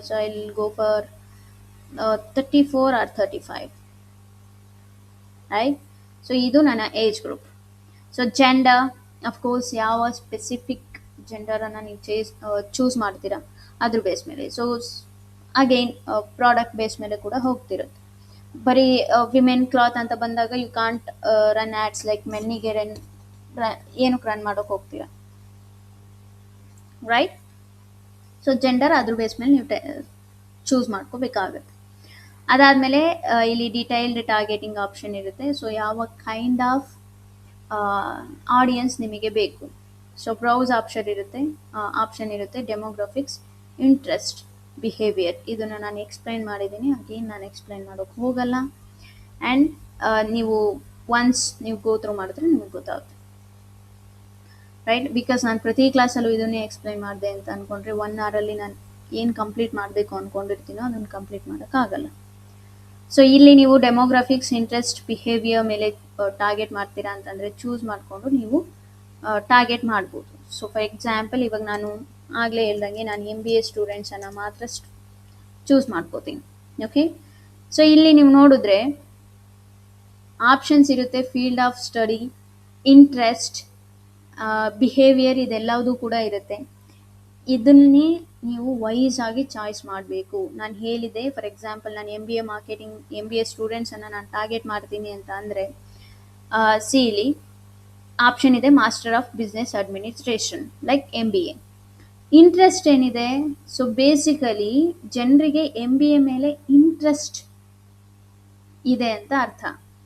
so I'll go for 34 or 35, right? So ಇದು ನನ್ನ age group. So gender, of course ಯಾವ ಸ್ಪೆಸಿಫಿಕ್ ಜೆಂಡರನ್ನು ನೀವು ಚೂಸ್ ಮಾಡ್ತೀರಾ ಅದ್ರ ಬೇಸ್ ಮೇಲೆ. ಸೊ ಅಗೈನ್ ಪ್ರಾಡಕ್ಟ್ ಬೇಸ್ ಮೇಲೆ ಕೂಡ ಹೋಗ್ತಿರುತ್ತೆ. ಬರೀ ವಿಮೆನ್ ಕ್ಲಾತ್ ಅಂತ ಬಂದಾಗ you can't run ads like ಮೆನ್ನಿಗೆ ಏನಕ್ಕೆ ರನ್ ಮಾಡೋಕೆ ಹೋಗ್ತೀರಾ, ರೈಟ್? ಸೊ ಜೆಂಡರ್ ಅದ್ರ ಬೇಸ್ ಮೇಲೆ ನೀವು ಚೂಸ್ ಮಾಡ್ಕೋಬೇಕಾಗತ್ತೆ. ಅದಾದಮೇಲೆ ಇಲ್ಲಿ ಡಿಟೈಲ್ಡ್ ಟಾರ್ಗೆಟಿಂಗ್ ಆಪ್ಷನ್ ಇರುತ್ತೆ. ಸೊ ಯಾವ ಕೈಂಡ್ ಆಫ್ ಆಡಿಯನ್ಸ್ ನಿಮಗೆ ಬೇಕು. ಸೊ ಬ್ರೌಸ್ ಆಪ್ಷನ್ ಇರುತ್ತೆ, ಡೆಮೋಗ್ರಫಿಕ್ಸ್, ಇಂಟ್ರೆಸ್ಟ್, ಬಿಹೇವಿಯರ್. ಇದನ್ನು ನಾನು ಎಕ್ಸ್ಪ್ಲೈನ್ ಮಾಡಿದ್ದೀನಿ, ಅಗೇನ್ ನಾನು ಎಕ್ಸ್ಪ್ಲೈನ್ ಮಾಡೋಕ್ಕೆ ಹೋಗಲ್ಲ. ಆ್ಯಂಡ್ ನೀವು ಒನ್ಸ್ ನೀವು ಗೋ ಥ್ರೂ ಮಾಡಿದ್ರೆ ನಿಮಗೆ ಗೊತ್ತಾಗುತ್ತೆ, ರೈಟ್? ಬಿಕಾಸ್ ನಾನು ಪ್ರತಿ ಕ್ಲಾಸಲ್ಲೂ ಇದನ್ನೇ ಎಕ್ಸ್ಪ್ಲೈನ್ ಮಾಡಿದೆ ಅಂತ ಅಂದ್ಕೊಂಡ್ರೆ 1 hour ನಾನು ಏನು ಕಂಪ್ಲೀಟ್ ಮಾಡಬೇಕು ಅಂದ್ಕೊಂಡಿರ್ತೀನೋ ಅದನ್ನು ಕಂಪ್ಲೀಟ್ ಮಾಡೋಕ್ಕಾಗಲ್ಲ. ಸೊ ಇಲ್ಲಿ ನೀವು ಡೆಮೋಗ್ರಫಿಕ್ಸ್, ಇಂಟ್ರೆಸ್ಟ್, ಬಿಹೇವಿಯರ್ ಮೇಲೆ ಟಾರ್ಗೆಟ್ ಮಾಡ್ತೀರಾ ಅಂತಂದರೆ ಚೂಸ್ ಮಾಡಿಕೊಂಡು ನೀವು ಟಾರ್ಗೆಟ್ ಮಾಡ್ಬೋದು. ಸೊ ಫಾರ್ ಎಕ್ಸಾಂಪಲ್, ಇವಾಗ ನಾನು ಆಗಲೇ ಹೇಳ್ದಂಗೆ ನಾನು MBA ಸ್ಟೂಡೆಂಟ್ಸನ್ನು ಮಾತ್ರ ಚೂಸ್ ಮಾಡ್ಕೋತೀನಿ, ಓಕೆ? ಸೊ ಇಲ್ಲಿ ನೀವು ನೋಡಿದ್ರೆ ಆಪ್ಷನ್ಸ್ ಇರುತ್ತೆ, field of study, interest, behaviour, ಇದೆಲ್ಲವೂ ಕೂಡ ಇರುತ್ತೆ. ಇದನ್ನೇ ನೀವು ವೈಸ್ ಆಗಿ ಚಾಯ್ಸ್ ಮಾಡಬೇಕು. ನಾನು ಹೇಳಿದೆ, ಫಾರ್ ಎಕ್ಸಾಂಪಲ್ ನಾನು MBA ಸ್ಟೂಡೆಂಟ್ಸನ್ನು ನಾನು ಟಾರ್ಗೆಟ್ ಮಾಡ್ತೀನಿ ಅಂತ ಅಂದರೆ ಇಲ್ಲಿ ಆಪ್ಷನ್ ಇದೆ master of business administration like MBA. Interest ಏನಿದೆ, ಸೊ ಬೇಸಿಕಲಿ ಜನರಿಗೆ MBA ಮೇಲೆ ಇಂಟ್ರೆಸ್ಟ್ ಇದೆ ಅಂತ ಅರ್ಥ.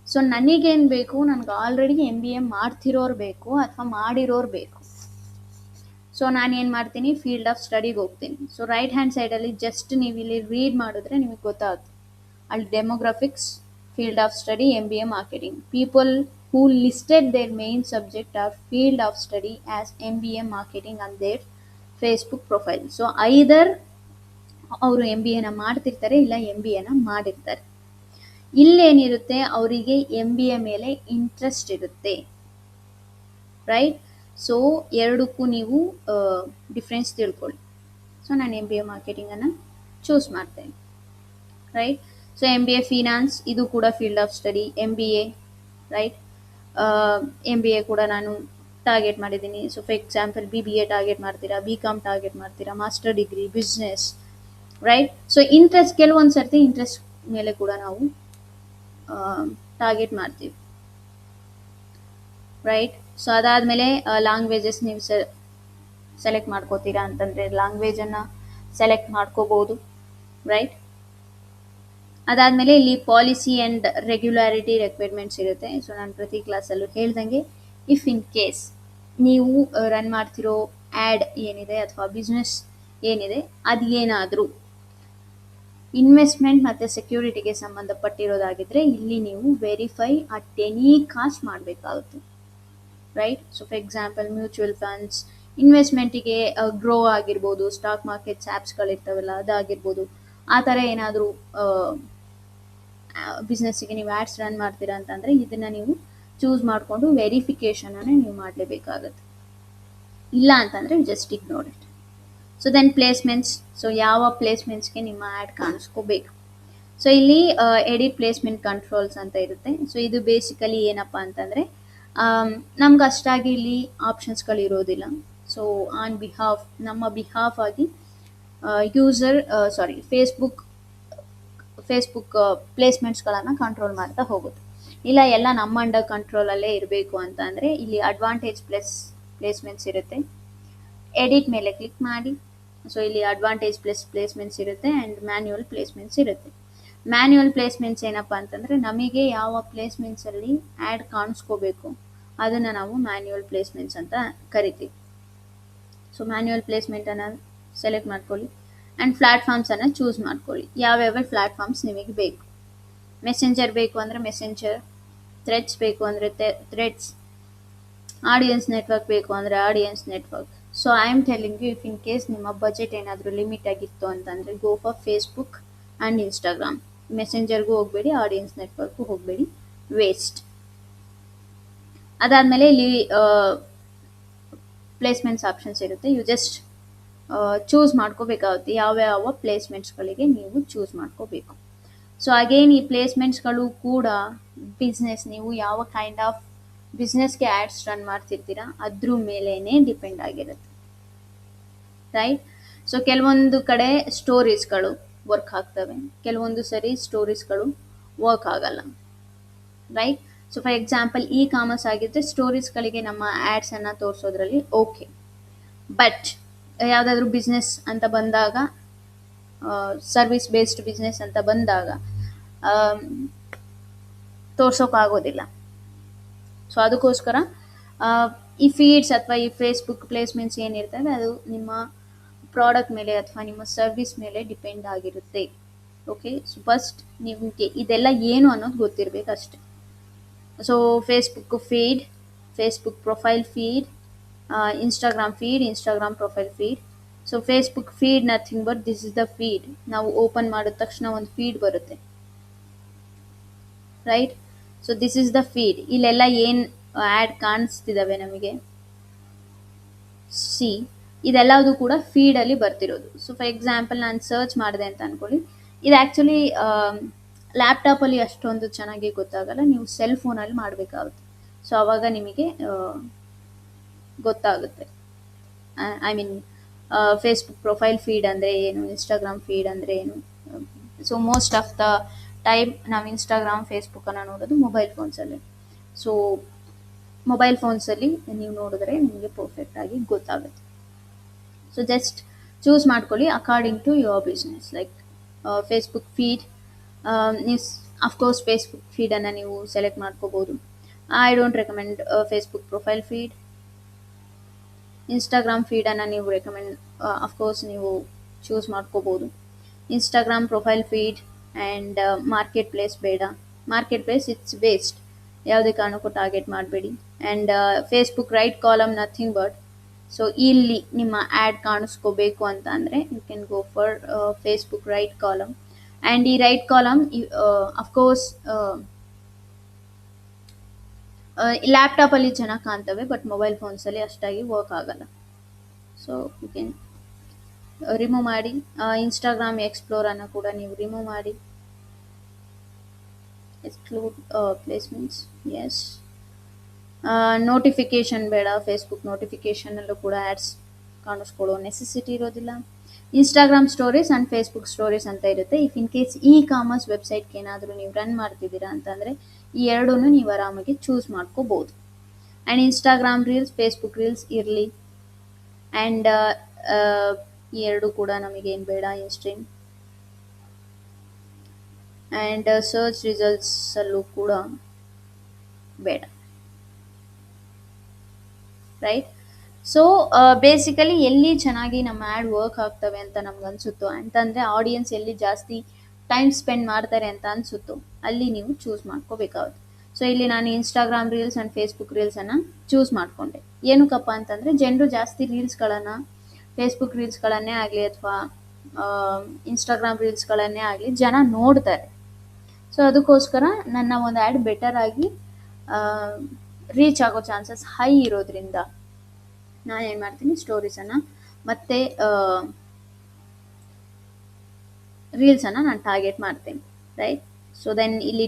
ಸೊ ನನಗೇನು ಬೇಕು, ನನಗೆ ಆಲ್ರೆಡಿ MBA ಮಾಡ್ತಿರೋರು ಬೇಕು ಅಥವಾ ಮಾಡಿರೋರು ಬೇಕು. ಸೊ ನಾನೇನು ಮಾಡ್ತೀನಿ, ಫೀಲ್ಡ್ ಆಫ್ ಸ್ಟಡಿಗೆ ಹೋಗ್ತೀನಿ. ಸೊ ರೈಟ್ ಹ್ಯಾಂಡ್ ಸೈಡಲ್ಲಿ ಜಸ್ಟ್ ನೀವು ಇಲ್ಲಿ ರೀಡ್ ಮಾಡಿದ್ರೆ ನಿಮಗೆ ಗೊತ್ತಾಗುತ್ತೆ, ಅಲ್ಲಿ demographics, field of study, MBA marketing, people who listed their main subject or field of study as MBA marketing on their Facebook profile. So either ಅವರು MBA ಮಾಡ್ತಿರ್ತಾರೆ, ಇಲ್ಲ MBA ಮಾಡಿರ್ತಾರೆ. ಇಲ್ಲೇನಿರುತ್ತೆ, ಅವರಿಗೆ MBA ಮೇಲೆ ಇಂಟ್ರೆಸ್ಟ್ ಇರುತ್ತೆ, ರೈಟ್? ಸೊ ಎರಡಕ್ಕೂ ನೀವು difference ತಿಳ್ಕೊಳ್ಳಿ. ಸೊ ನಾನು MBA ಮಾರ್ಕೆಟಿಂಗನ್ನು ಚೂಸ್ ಮಾಡ್ತೇನೆ, ರೈಟ್? ಸೊ MBA ಫಿನಾನ್ಸ್, ಇದು ಕೂಡ field of study. MBA, right? MBA ಕೂಡ ನಾನು ಟಾರ್ಗೆಟ್ ಮಾಡಿದ್ದೀನಿ. So for example BBA target ಮಾಡ್ತೀರಾ, BCom ಟಾರ್ಗೆಟ್ ಮಾಡ್ತೀರಾ, master degree, business, right? So interest, ಕೆಲವೊಂದು ಸರ್ತಿ ಇಂಟ್ರೆಸ್ಟ್ ಮೇಲೆ ಕೂಡ ನಾವು ಟಾರ್ಗೆಟ್ ಮಾಡ್ತೀವಿ, ರೈಟ್? ಸೊ ಅದಾದಮೇಲೆ ಲ್ಯಾಂಗ್ವೇಜಸ್ ನೀವು ಸೆಲೆಕ್ಟ್ ಮಾಡ್ಕೋತೀರಾ ಅಂತಂದರೆ ಲ್ಯಾಂಗ್ವೇಜನ್ನು ಸೆಲೆಕ್ಟ್ ಮಾಡ್ಕೋಬೋದು, ರೈಟ್? ಅದಾದಮೇಲೆ ಇಲ್ಲಿ ಪಾಲಿಸಿ ಆ್ಯಂಡ್ ರೆಗ್ಯುಲಾರಿಟಿ ರಿಕ್ವೈರ್ಮೆಂಟ್ಸ್ ಇರುತ್ತೆ. ಸೊ ನಾನು ಪ್ರತಿ ಕ್ಲಾಸಲ್ಲೂ ಹೇಳ್ದಂಗೆ, ಇಫ್ ಇನ್ ಕೇಸ್ ನೀವು ರನ್ ಮಾಡ್ತಿರೋ ಆ್ಯಡ್ ಏನಿದೆ ಅಥವಾ ಬಿಸ್ನೆಸ್ ಏನಿದೆ, ಅದು ಏನಾದರೂ ಇನ್ವೆಸ್ಟ್ಮೆಂಟ್ ಮತ್ತು ಸೆಕ್ಯೂರಿಟಿಗೆ ಸಂಬಂಧಪಟ್ಟಿರೋದಾಗಿದ್ದರೆ ಇಲ್ಲಿ ನೀವು ವೆರಿಫೈ ಅಟ್ ಎನಿ ಕಾಸ್ಟ್ ಮಾಡಬೇಕಾಗುತ್ತೆ, right? So for example mutual funds, ಇನ್ವೆಸ್ಟ್ಮೆಂಟಿಗೆ ಗ್ರೋ ಆಗಿರ್ಬೋದು, ಸ್ಟಾಕ್ ಮಾರ್ಕೆಟ್ಸ್ ಆ್ಯಪ್ಸ್ಗಳಿರ್ತಾವಲ್ಲ ಅದಾಗಿರ್ಬೋದು. ಆ ಥರ ಏನಾದರೂ ಬಿಸ್ನೆಸ್ಸಿಗೆ ನೀವು ಆ್ಯಡ್ಸ್ ರನ್ ಮಾಡ್ತೀರಾ ಅಂತಂದರೆ ಇದನ್ನು ನೀವು ಚೂಸ್ ಮಾಡಿಕೊಂಡು ವೆರಿಫಿಕೇಷನನ್ನು ನೀವು ಮಾಡಲೇಬೇಕಾಗತ್ತೆ. ಇಲ್ಲ ಅಂತಂದರೆ just ignore it. So then placements. So ಯಾವ ಪ್ಲೇಸ್ಮೆಂಟ್ಸ್ಗೆ ನಿಮ್ಮ ಆ್ಯಡ್ ಕಾಣಿಸ್ಕೋಬೇಕು. ಸೊ ಇಲ್ಲಿ ಎಡಿಟ್ ಪ್ಲೇಸ್ಮೆಂಟ್ ಕಂಟ್ರೋಲ್ಸ್ ಅಂತ ಇರುತ್ತೆ. ಸೊ ಇದು ಬೇಸಿಕಲಿ ಏನಪ್ಪ ಅಂತಂದರೆ ನಮ್ಗೆ ಅಷ್ಟಾಗಿ ಇಲ್ಲಿ ಆಪ್ಷನ್ಸ್ಗಳಿರೋದಿಲ್ಲ. ಸೊ ಆನ್ ಬಿಹಾಫ್, ನಮ್ಮ ಬಿಹಾಫ್ ಆಗಿ ಫೇಸ್ಬುಕ್ ಪ್ಲೇಸ್ಮೆಂಟ್ಸ್ಗಳನ್ನು ಕಂಟ್ರೋಲ್ ಮಾಡ್ತಾ ಹೋಗುತ್ತೆ. ಇಲ್ಲ ಎಲ್ಲ ನಮ್ಮ ಅಂಡರ್ ಕಂಟ್ರೋಲಲ್ಲೇ ಇರಬೇಕು ಅಂತ ಅಂದರೆ ಇಲ್ಲಿ ಅಡ್ವಾಂಟೇಜ್ ಪ್ಲೇಸ್ಮೆಂಟ್ಸ್ ಇರುತ್ತೆ. ಎಡಿಟ್ ಮೇಲೆ ಕ್ಲಿಕ್ ಮಾಡಿ. ಸೊ ಇಲ್ಲಿ ಅಡ್ವಾಂಟೇಜ್ ಪ್ಲೇಸ್ಮೆಂಟ್ಸ್ ಇರುತ್ತೆ ಆ್ಯಂಡ್ ಮ್ಯಾನ್ಯುವಲ್ ಪ್ಲೇಸ್ಮೆಂಟ್ಸ್ ಇರುತ್ತೆ. ಮ್ಯಾನ್ಯುವಲ್ ಪ್ಲೇಸ್ಮೆಂಟ್ಸ್ ಏನಪ್ಪ ಅಂತಂದರೆ ನಮಗೆ ಯಾವ ಪ್ಲೇಸ್ಮೆಂಟ್ಸಲ್ಲಿ ಆ್ಯಡ್ ಕಾಣಿಸ್ಕೋಬೇಕು ಅದನ್ನು ನಾವು ಮ್ಯಾನ್ಯುವಲ್ ಪ್ಲೇಸ್ಮೆಂಟ್ಸ್ ಅಂತ ಕರಿತೀವಿ. ಸೊ ಮ್ಯಾನ್ಯುವಲ್ ಪ್ಲೇಸ್ಮೆಂಟನ್ನು ಸೆಲೆಕ್ಟ್ ಮಾಡ್ಕೊಳ್ಳಿ ಆ್ಯಂಡ್ ಪ್ಲ್ಯಾಟ್ಫಾರ್ಮ್ಸನ್ನು ಚೂಸ್ ಮಾಡ್ಕೊಳ್ಳಿ. ಯಾವ್ಯಾವ ಪ್ಲ್ಯಾಟ್ಫಾರ್ಮ್ಸ್ ನಿಮಗೆ ಬೇಕು. ಮೆಸೆಂಜರ್ ಬೇಕು ಅಂದರೆ ಮೆಸೆಂಜರ್, ಥ್ರೆಡ್ಸ್ ಬೇಕು ಅಂದರೆ ಥ್ರೆಡ್ಸ್, ಆಡಿಯನ್ಸ್ ನೆಟ್ವರ್ಕ್ ಬೇಕು ಅಂದರೆ audience network. So I am telling you, if in case ನಿಮ್ಮ ಬಜೆಟ್ ಏನಾದರೂ ಲಿಮಿಟ್ ಆಗಿತ್ತು ಅಂತಂದರೆ go for Facebook and Instagram. ಮೆಸೆಂಜರ್ಗೂ ಹೋಗಬೇಡಿ, ಆಡಿಯನ್ಸ್ ನೆಟ್ವರ್ಕ್ಗೂ ಹೋಗಬೇಡಿ, ವೇಸ್ಟ್. ಅದಾದಮೇಲೆ ಇಲ್ಲಿ ಪ್ಲೇಸ್ಮೆಂಟ್ಸ್ ಆಪ್ಷನ್ಸ್ ಇರುತ್ತೆ. ಯು ಜಸ್ಟ್ ಚೂಸ್ ಮಾಡ್ಕೋಬೇಕಾಗುತ್ತೆ ಯಾವ್ಯಾವ ಪ್ಲೇಸ್ಮೆಂಟ್ಸ್ಗಳಿಗೆ ನೀವು ಚೂಸ್ ಮಾಡ್ಕೋಬೇಕು. ಸೊ ಅಗೇನ್ ಈ ಪ್ಲೇಸ್ಮೆಂಟ್ಸ್ಗಳು ಕೂಡ ಬಿಸ್ನೆಸ್, ನೀವು ಯಾವ ಕೈಂಡ್ ಆಫ್ ಬಿಸ್ನೆಸ್ಗೆ ಆ್ಯಡ್ಸ್ ರನ್ ಮಾಡ್ತಿರ್ತೀರಾ ಅದ್ರ ಮೇಲೇ ಡಿಪೆಂಡ್ ಆಗಿರುತ್ತೆ, ರೈಟ್? ಸೊ ಕೆಲವೊಂದು ಕಡೆ ಸ್ಟೋರೀಸ್ಗಳು ವರ್ಕ್ ಆಗ್ತವೆ, ಕೆಲವೊಂದು ಸರಿ ಸ್ಟೋರೀಸ್ಗಳು ವರ್ಕ್ ಆಗಲ್ಲ, right? So for example commerce ಆಗಿದ್ದರೆ ಸ್ಟೋರೀಸ್ಗಳಿಗೆ ನಮ್ಮ ಆ್ಯಡ್ಸನ್ನು ತೋರಿಸೋದ್ರಲ್ಲಿ ಓಕೆ. ಬಟ್ ಯಾವುದಾದ್ರೂ ಬಿಸ್ನೆಸ್ ಅಂತ ಬಂದಾಗ, ಸರ್ವಿಸ್ ಬೇಸ್ಡ್ ಬಿಸ್ನೆಸ್ ಅಂತ ಬಂದಾಗ ತೋರ್ಸೋಕ್ಕಾಗೋದಿಲ್ಲ. ಸೊ ಅದಕ್ಕೋಸ್ಕರ ಈ ಫೀಡ್ಸ್ ಅಥವಾ ಈ ಫೇಸ್ಬುಕ್ ಪ್ಲೇಸ್ಮೆಂಟ್ಸ್ ಏನಿರ್ತವೆ ಅದು ನಿಮ್ಮ ಪ್ರಾಡಕ್ಟ್ ಮೇಲೆ ಅಥವಾ ನಿಮ್ಮ ಸರ್ವಿಸ್ ಮೇಲೆ ಡಿಪೆಂಡ್ ಆಗಿರುತ್ತೆ, ಓಕೆ? ಸೊ ಫಸ್ಟ್ ನಿಮಗೆ ಇದೆಲ್ಲ ಏನು ಅನ್ನೋದು ಗೊತ್ತಿರಬೇಕು ಅಷ್ಟೆ. So Facebook feed, Facebook profile feed, Instagram feed, Instagram profile feed. So Facebook feed nothing but this is the feed. ನಾವು ಓಪನ್ ಮಾಡಿದ ತಕ್ಷಣ ಒಂದು ಫೀಡ್ ಬರುತ್ತೆ, right? So this is the feed. ಇಲ್ಲೆಲ್ಲ ಏನು ಆ್ಯಡ್ ಕಾಣಿಸ್ತಿದ್ದಾವೆ ನಮಗೆ, ಸಿ ಇದೆಲ್ಲದು ಕೂಡ ಫೀಡಲ್ಲಿ ಬರ್ತಿರೋದು. ಸೊ ಫಾರ್ ಎಕ್ಸಾಂಪಲ್ ನಾನು ಸರ್ಚ್ ಮಾಡಿದೆ ಅಂತ ಅಂದ್ಕೊಳ್ಳಿ. ಇದು ಆ್ಯಕ್ಚುಲಿ ಲ್ಯಾಪ್ಟಾಪಲ್ಲಿ ಅಷ್ಟೊಂದು ಚೆನ್ನಾಗಿ ಗೊತ್ತಾಗಲ್ಲ, ನೀವು ಸೆಲ್ ಫೋನಲ್ಲಿ ಮಾಡಬೇಕಾಗುತ್ತೆ. ಸೊ ಆವಾಗ ನಿಮಗೆ ಗೊತ್ತಾಗುತ್ತೆ. I mean Facebook profile feed ಅಂದರೆ ಏನು, ಇನ್ಸ್ಟಾಗ್ರಾಮ್ ಫೀಡ್ ಅಂದರೆ ಏನು. So most of the time ನಾವು ಇನ್ಸ್ಟಾಗ್ರಾಮ್ ಫೇಸ್ಬುಕ್ಕನ್ನು ನೋಡೋದು ಮೊಬೈಲ್ ಫೋನ್ಸಲ್ಲಿ. ಸೊ ಮೊಬೈಲ್ ಫೋನ್ಸಲ್ಲಿ ನೀವು ನೋಡಿದ್ರೆ ನಿಮಗೆ ಪರ್ಫೆಕ್ಟಾಗಿ ಗೊತ್ತಾಗುತ್ತೆ. ಸೊ ಜಸ್ಟ್ ಚೂಸ್ ಮಾಡ್ಕೊಳ್ಳಿ according to your business. Like Facebook feed, ನೀವು ಅಫ್ಕೋರ್ಸ್ ಫೇಸ್ಬುಕ್ ಫೀಡನ್ನು ನೀವು ಸೆಲೆಕ್ಟ್ ಮಾಡ್ಕೋಬೋದು. I don't recommend Facebook profile feed. Instagram ಫೀಡನ್ನು ನೀವು ರೆಕಮೆಂಡ್ ಅಫ್ಕೋರ್ಸ್ ನೀವು ಚೂಸ್ ಮಾಡ್ಕೋಬೋದು. Instagram profile feed and market place ಬೇಡ. Marketplace it's waste. ಯಾವುದೇ ಕಾರಣಕ್ಕೂ ಟಾರ್ಗೆಟ್ ಮಾಡಬೇಡಿ. And Facebook right column nothing but, so ಇಲ್ಲಿ ನಿಮ್ಮ ಆ್ಯಡ್ ಕಾಣಿಸ್ಕೋಬೇಕು ಅಂತ ಅಂದರೆ you can go for Facebook right column. And ಈ ರೈಟ್ ಕಾಲಮ್ ಅಫ್ಕೋರ್ಸ್ ಲ್ಯಾಪ್ಟಾಪಲ್ಲಿ ಚೆನ್ನಾಗಿ ಕಾಣ್ತವೆ, ಬಟ್ ಮೊಬೈಲ್ ಫೋನ್ಸಲ್ಲಿ ಅಷ್ಟಾಗಿ ವರ್ಕ್ ಆಗಲ್ಲ. ಸೊ ಯು ಕ್ಯಾನ್ ರಿಮೂವ್ ಮಾಡಿ. ಇನ್ಸ್ಟಾಗ್ರಾಮ್ ಎಕ್ಸ್ಪ್ಲೋರನ್ನು ಕೂಡ ನೀವು ರಿಮೂವ್ ಮಾಡಿ. Exclude placements, yes. ನೋಟಿಫಿಕೇಶನ್ ಬೇಡ, ಫೇಸ್ಬುಕ್ ನೋಟಿಫಿಕೇಶನಲ್ಲೂ ಕೂಡ ಆ್ಯಡ್ಸ್ ಕಾಣಿಸ್ಕೊಳ್ಳೋ ನೆಸೆಸಿಟಿ ಇರೋದಿಲ್ಲ. Instagram stories and Facebook stories ಅಂತ ಇರುತ್ತೆ. If in case E commerce ವೆಬ್ಸೈಟ್ಗೆ ಏನಾದರೂ ನೀವು ರನ್ ಮಾಡ್ತಿದ್ದೀರಾ ಅಂತಂದರೆ ಈ ಎರಡೂ ನೀವು ಆರಾಮಾಗಿ ಚೂಸ್ ಮಾಡ್ಕೋಬೋದು. And Instagram reels, Facebook reels ಇರಲಿ. ಆ್ಯಂಡ್ ಈ ಎರಡು ಕೂಡ ನಮಗೇನು ಬೇಡ ಇನ್ಸ್ಟ್ರೀಮ್. ಆ್ಯಂಡ್ ಸರ್ಚ್ ರಿಸಲ್ಟ್ಸಲ್ಲೂ ಕೂಡ ಬೇಡ, ರೈಟ್. ಸೊ ಬೇಸಿಕಲಿ ಎಲ್ಲಿ ಚೆನ್ನಾಗಿ ನಮ್ಮ ಆ್ಯಡ್ ವರ್ಕ್ ಆಗ್ತವೆ ಅಂತ ನಮ್ಗೆ ಅನಿಸುತ್ತೋ, ಅಂತಂದರೆ ಆಡಿಯನ್ಸ್ ಎಲ್ಲಿ ಜಾಸ್ತಿ ಟೈಮ್ ಸ್ಪೆಂಡ್ ಮಾಡ್ತಾರೆ ಅಂತ ಅನಿಸುತ್ತೋ ಅಲ್ಲಿ ನೀವು ಚೂಸ್ ಮಾಡ್ಕೋಬೇಕಾಗುತ್ತೆ. ಸೊ ಇಲ್ಲಿ ನಾನು ಇನ್ಸ್ಟಾಗ್ರಾಮ್ ರೀಲ್ಸ್ ಆ್ಯಂಡ್ ಫೇಸ್ಬುಕ್ ರೀಲ್ಸನ್ನು ಚೂಸ್ ಮಾಡಿಕೊಂಡೆ. ಏನಕ್ಕಪ್ಪ ಅಂತಂದರೆ ಜನರು ಜಾಸ್ತಿ ರೀಲ್ಸ್ಗಳನ್ನು, ಫೇಸ್ಬುಕ್ ರೀಲ್ಸ್ಗಳನ್ನೇ ಆಗಲಿ ಅಥವಾ ಇನ್ಸ್ಟಾಗ್ರಾಮ್ ರೀಲ್ಸ್ಗಳನ್ನೇ ಆಗಲಿ ಜನ ನೋಡ್ತಾರೆ. ಸೊ ಅದಕ್ಕೋಸ್ಕರ ನನ್ನ ಒಂದು ಆ್ಯಡ್ ಬೆಟರ್ ಆಗಿ ರೀಚ್ ಆಗೋ ಚಾನ್ಸಸ್ ಹೈ ಇರೋದ್ರಿಂದ ನಾನು ಏನು ಮಾಡ್ತೀನಿ, ಸ್ಟೋರೀಸನ್ನು ಮತ್ತು ರೀಲ್ಸನ್ನು ನಾನು ಟಾರ್ಗೆಟ್ ಮಾಡ್ತೀನಿ, ರೈಟ್. ಸೊ ದೆನ್ ಇಲ್ಲಿ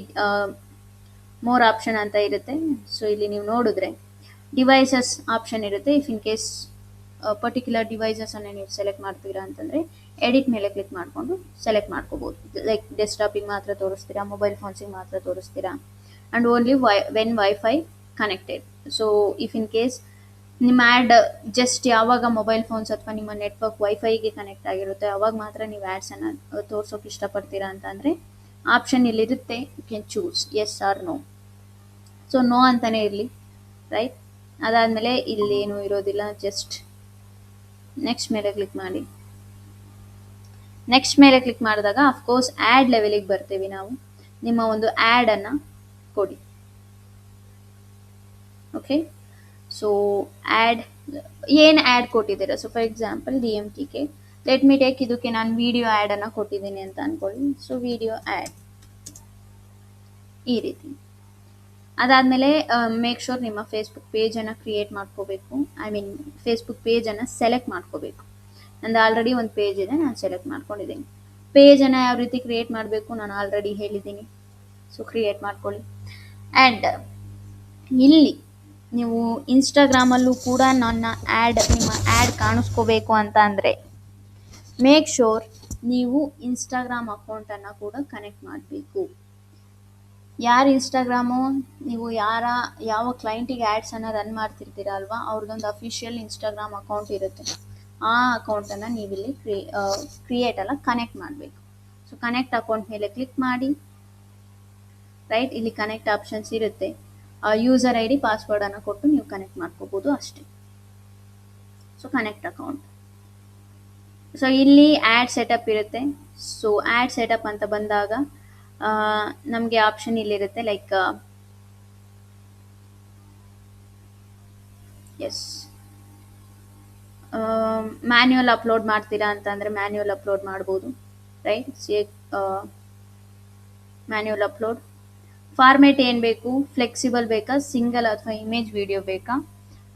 ಮೋರ್ ಆಪ್ಷನ್ ಅಂತ ಇರುತ್ತೆ. ಸೊ ಇಲ್ಲಿ ನೀವು ನೋಡಿದ್ರೆ ಡಿವೈಸಸ್ ಆಪ್ಷನ್ ಇರುತ್ತೆ. ಇಫ್ ಇನ್ ಕೇಸ್ ಪರ್ಟಿಕ್ಯುಲರ್ ಡಿವೈಸಸನ್ನು ನೀವು ಸೆಲೆಕ್ಟ್ ಮಾಡ್ತೀರಾ ಅಂತಂದರೆ ಎಡಿಟ್ ಮೇಲೆ ಕ್ಲಿಕ್ ಮಾಡಿಕೊಂಡು ಸೆಲೆಕ್ಟ್ ಮಾಡ್ಕೋಬೋದು. ಲೈಕ್ ಡೆಸ್ಕ್ಟಾಪಿಗೆ ಮಾತ್ರ ತೋರಿಸ್ತೀರಾ, ಮೊಬೈಲ್ ಫೋನ್ಸಿಗೆ ಮಾತ್ರ ತೋರಿಸ್ತೀರಾ, and only when wifi connected. So if in case ನಿಮ್ಮ ಆ್ಯಡ್ ಜಸ್ಟ್ ಯಾವಾಗ ಮೊಬೈಲ್ ಫೋನ್ಸ್ ಅಥವಾ ನಿಮ್ಮ ನೆಟ್ವರ್ಕ್ ವೈಫೈಗೆ ಕನೆಕ್ಟ್ ಆಗಿರುತ್ತೆ ಅವಾಗ ಮಾತ್ರ ನೀವು ಆ್ಯಡ್ಸನ್ನು ತೋರ್ಸೋಕೆ ಇಷ್ಟಪಡ್ತೀರಾ ಅಂತಂದರೆ ಆಪ್ಷನ್ ಇಲ್ಲಿರುತ್ತೆ, you can choose yes or no. So no ಅಂತಲೇ ಇರಲಿ, ರೈಟ್. ಅದಾದಮೇಲೆ ಇಲ್ಲೇನೂ ಇರೋದಿಲ್ಲ, ಜಸ್ಟ್ ನೆಕ್ಸ್ಟ್ ಮೇಲೆ ಕ್ಲಿಕ್ ಮಾಡಿ. ನೆಕ್ಸ್ಟ್ ಮೇಲೆ ಕ್ಲಿಕ್ ಮಾಡಿದಾಗ ಅಫ್ಕೋರ್ಸ್ ಆ್ಯಡ್ ಲೆವೆಲಿಗೆ ಬರ್ತೀವಿ ನಾವು. ನಿಮ್ಮ ಒಂದು ಆ್ಯಡನ್ನು ಕೊಡಿ, ಓಕೆ. ಸೊ ಆ್ಯಡ್ ಏನು ಆ್ಯಡ್ ಕೊಟ್ಟಿದ್ದೀರಾ, so for example DMTK, let me take, ಇದಕ್ಕೆ ನಾನು ವಿಡಿಯೋ ಆ್ಯಡನ್ನು ಕೊಟ್ಟಿದ್ದೀನಿ ಅಂತ ಅಂದ್ಕೊಳ್ಳಿ. ಸೊ ವಿಡಿಯೋ ಆ್ಯಡ್ ಈ ರೀತಿ. ಅದಾದಮೇಲೆ ಮೇಕ್ ಶೋರ್ ನಿಮ್ಮ ಫೇಸ್ಬುಕ್ ಪೇಜನ್ನು ಕ್ರಿಯೇಟ್ ಮಾಡ್ಕೋಬೇಕು. ಐ ಮೀನ್ ಫೇಸ್ಬುಕ್ ಪೇಜನ್ನು ಸೆಲೆಕ್ಟ್ ಮಾಡ್ಕೋಬೇಕು. ನಂದು ಆಲ್ರೆಡಿ ಒಂದು ಪೇಜ್ ಇದೆ, ನಾನು ಸೆಲೆಕ್ಟ್ ಮಾಡ್ಕೊಂಡಿದ್ದೀನಿ. ಪೇಜನ್ನು ಯಾವ ರೀತಿ ಕ್ರಿಯೇಟ್ ಮಾಡಬೇಕು ನಾನು ಆಲ್ರೆಡಿ ಹೇಳಿದ್ದೀನಿ. ಸೊ ಕ್ರಿಯೇಟ್ ಮಾಡ್ಕೊಳ್ಳಿ. ಆ್ಯಂಡ್ ಇಲ್ಲಿ ನೀವು ಇನ್ಸ್ಟಾಗ್ರಾಮಲ್ಲೂ ಕೂಡ ನಿಮ್ಮ ಆ್ಯಡ್ ಕಾಣಿಸ್ಕೋಬೇಕು ಅಂತ ಅಂದರೆ ಮೇಕ್ ಶೋರ್ ನೀವು ಇನ್ಸ್ಟಾಗ್ರಾಮ್ ಅಕೌಂಟನ್ನು ಕೂಡ ಕನೆಕ್ಟ್ ಮಾಡಬೇಕು. ಯಾರು ಇನ್ಸ್ಟಾಗ್ರಾಮು ನೀವು ಯಾವ ಕ್ಲೈಂಟಿಗೆ ಆ್ಯಡ್ಸನ್ನು ರನ್ ಮಾಡ್ತಿರ್ತೀರ ಅಲ್ವಾ, ಅವ್ರದ್ದೊಂದು ಅಫಿಷಿಯಲ್ ಇನ್ಸ್ಟಾಗ್ರಾಮ್ ಅಕೌಂಟ್ ಇರುತ್ತೆ. ಆ ಅಕೌಂಟನ್ನು ನೀವಿಲ್ಲಿ ಕನೆಕ್ಟ್ ಮಾಡಬೇಕು. ಸೊ ಕನೆಕ್ಟ್ ಅಕೌಂಟ್ ಮೇಲೆ ಕ್ಲಿಕ್ ಮಾಡಿ, ರೈಟ್. ಇಲ್ಲಿ ಕನೆಕ್ಟ್ ಆಪ್ಷನ್ಸ್ ಇರುತ್ತೆ. ಯೂಸರ್ ID ಪಾಸ್ವರ್ಡನ್ನು ಕೊಟ್ಟು ನೀವು ಕನೆಕ್ಟ್ ಮಾಡ್ಕೋಬೋದು ಅಷ್ಟೇ. So connect account. ಸೊ ಇಲ್ಲಿ ಆ್ಯಡ್ ಸೆಟಪ್ ಇರುತ್ತೆ. ಸೊ ಆ್ಯಡ್ ಸೆಟಪ್ ಅಂತ ಬಂದಾಗ ನಮಗೆ ಆಪ್ಷನ್ ಇಲ್ಲಿರುತ್ತೆ, ಲೈಕ್ ಎಸ್ ಮ್ಯಾನ್ಯುವಲ್ ಅಪ್ಲೋಡ್ ಮಾಡ್ತೀರಾ ಅಂತಂದರೆ ಮ್ಯಾನ್ಯುವಲ್ ಅಪ್ಲೋಡ್ ಮಾಡ್ಬೋದು, ರೈಟ್. Manual upload. ಫಾರ್ಮೇಟ್ ಏನು ಬೇಕು, ಫ್ಲೆಕ್ಸಿಬಲ್ ಬೇಕಾ, ಸಿಂಗಲ್ ಅಥವಾ ಇಮೇಜ್ ವಿಡಿಯೋ ಬೇಕಾ,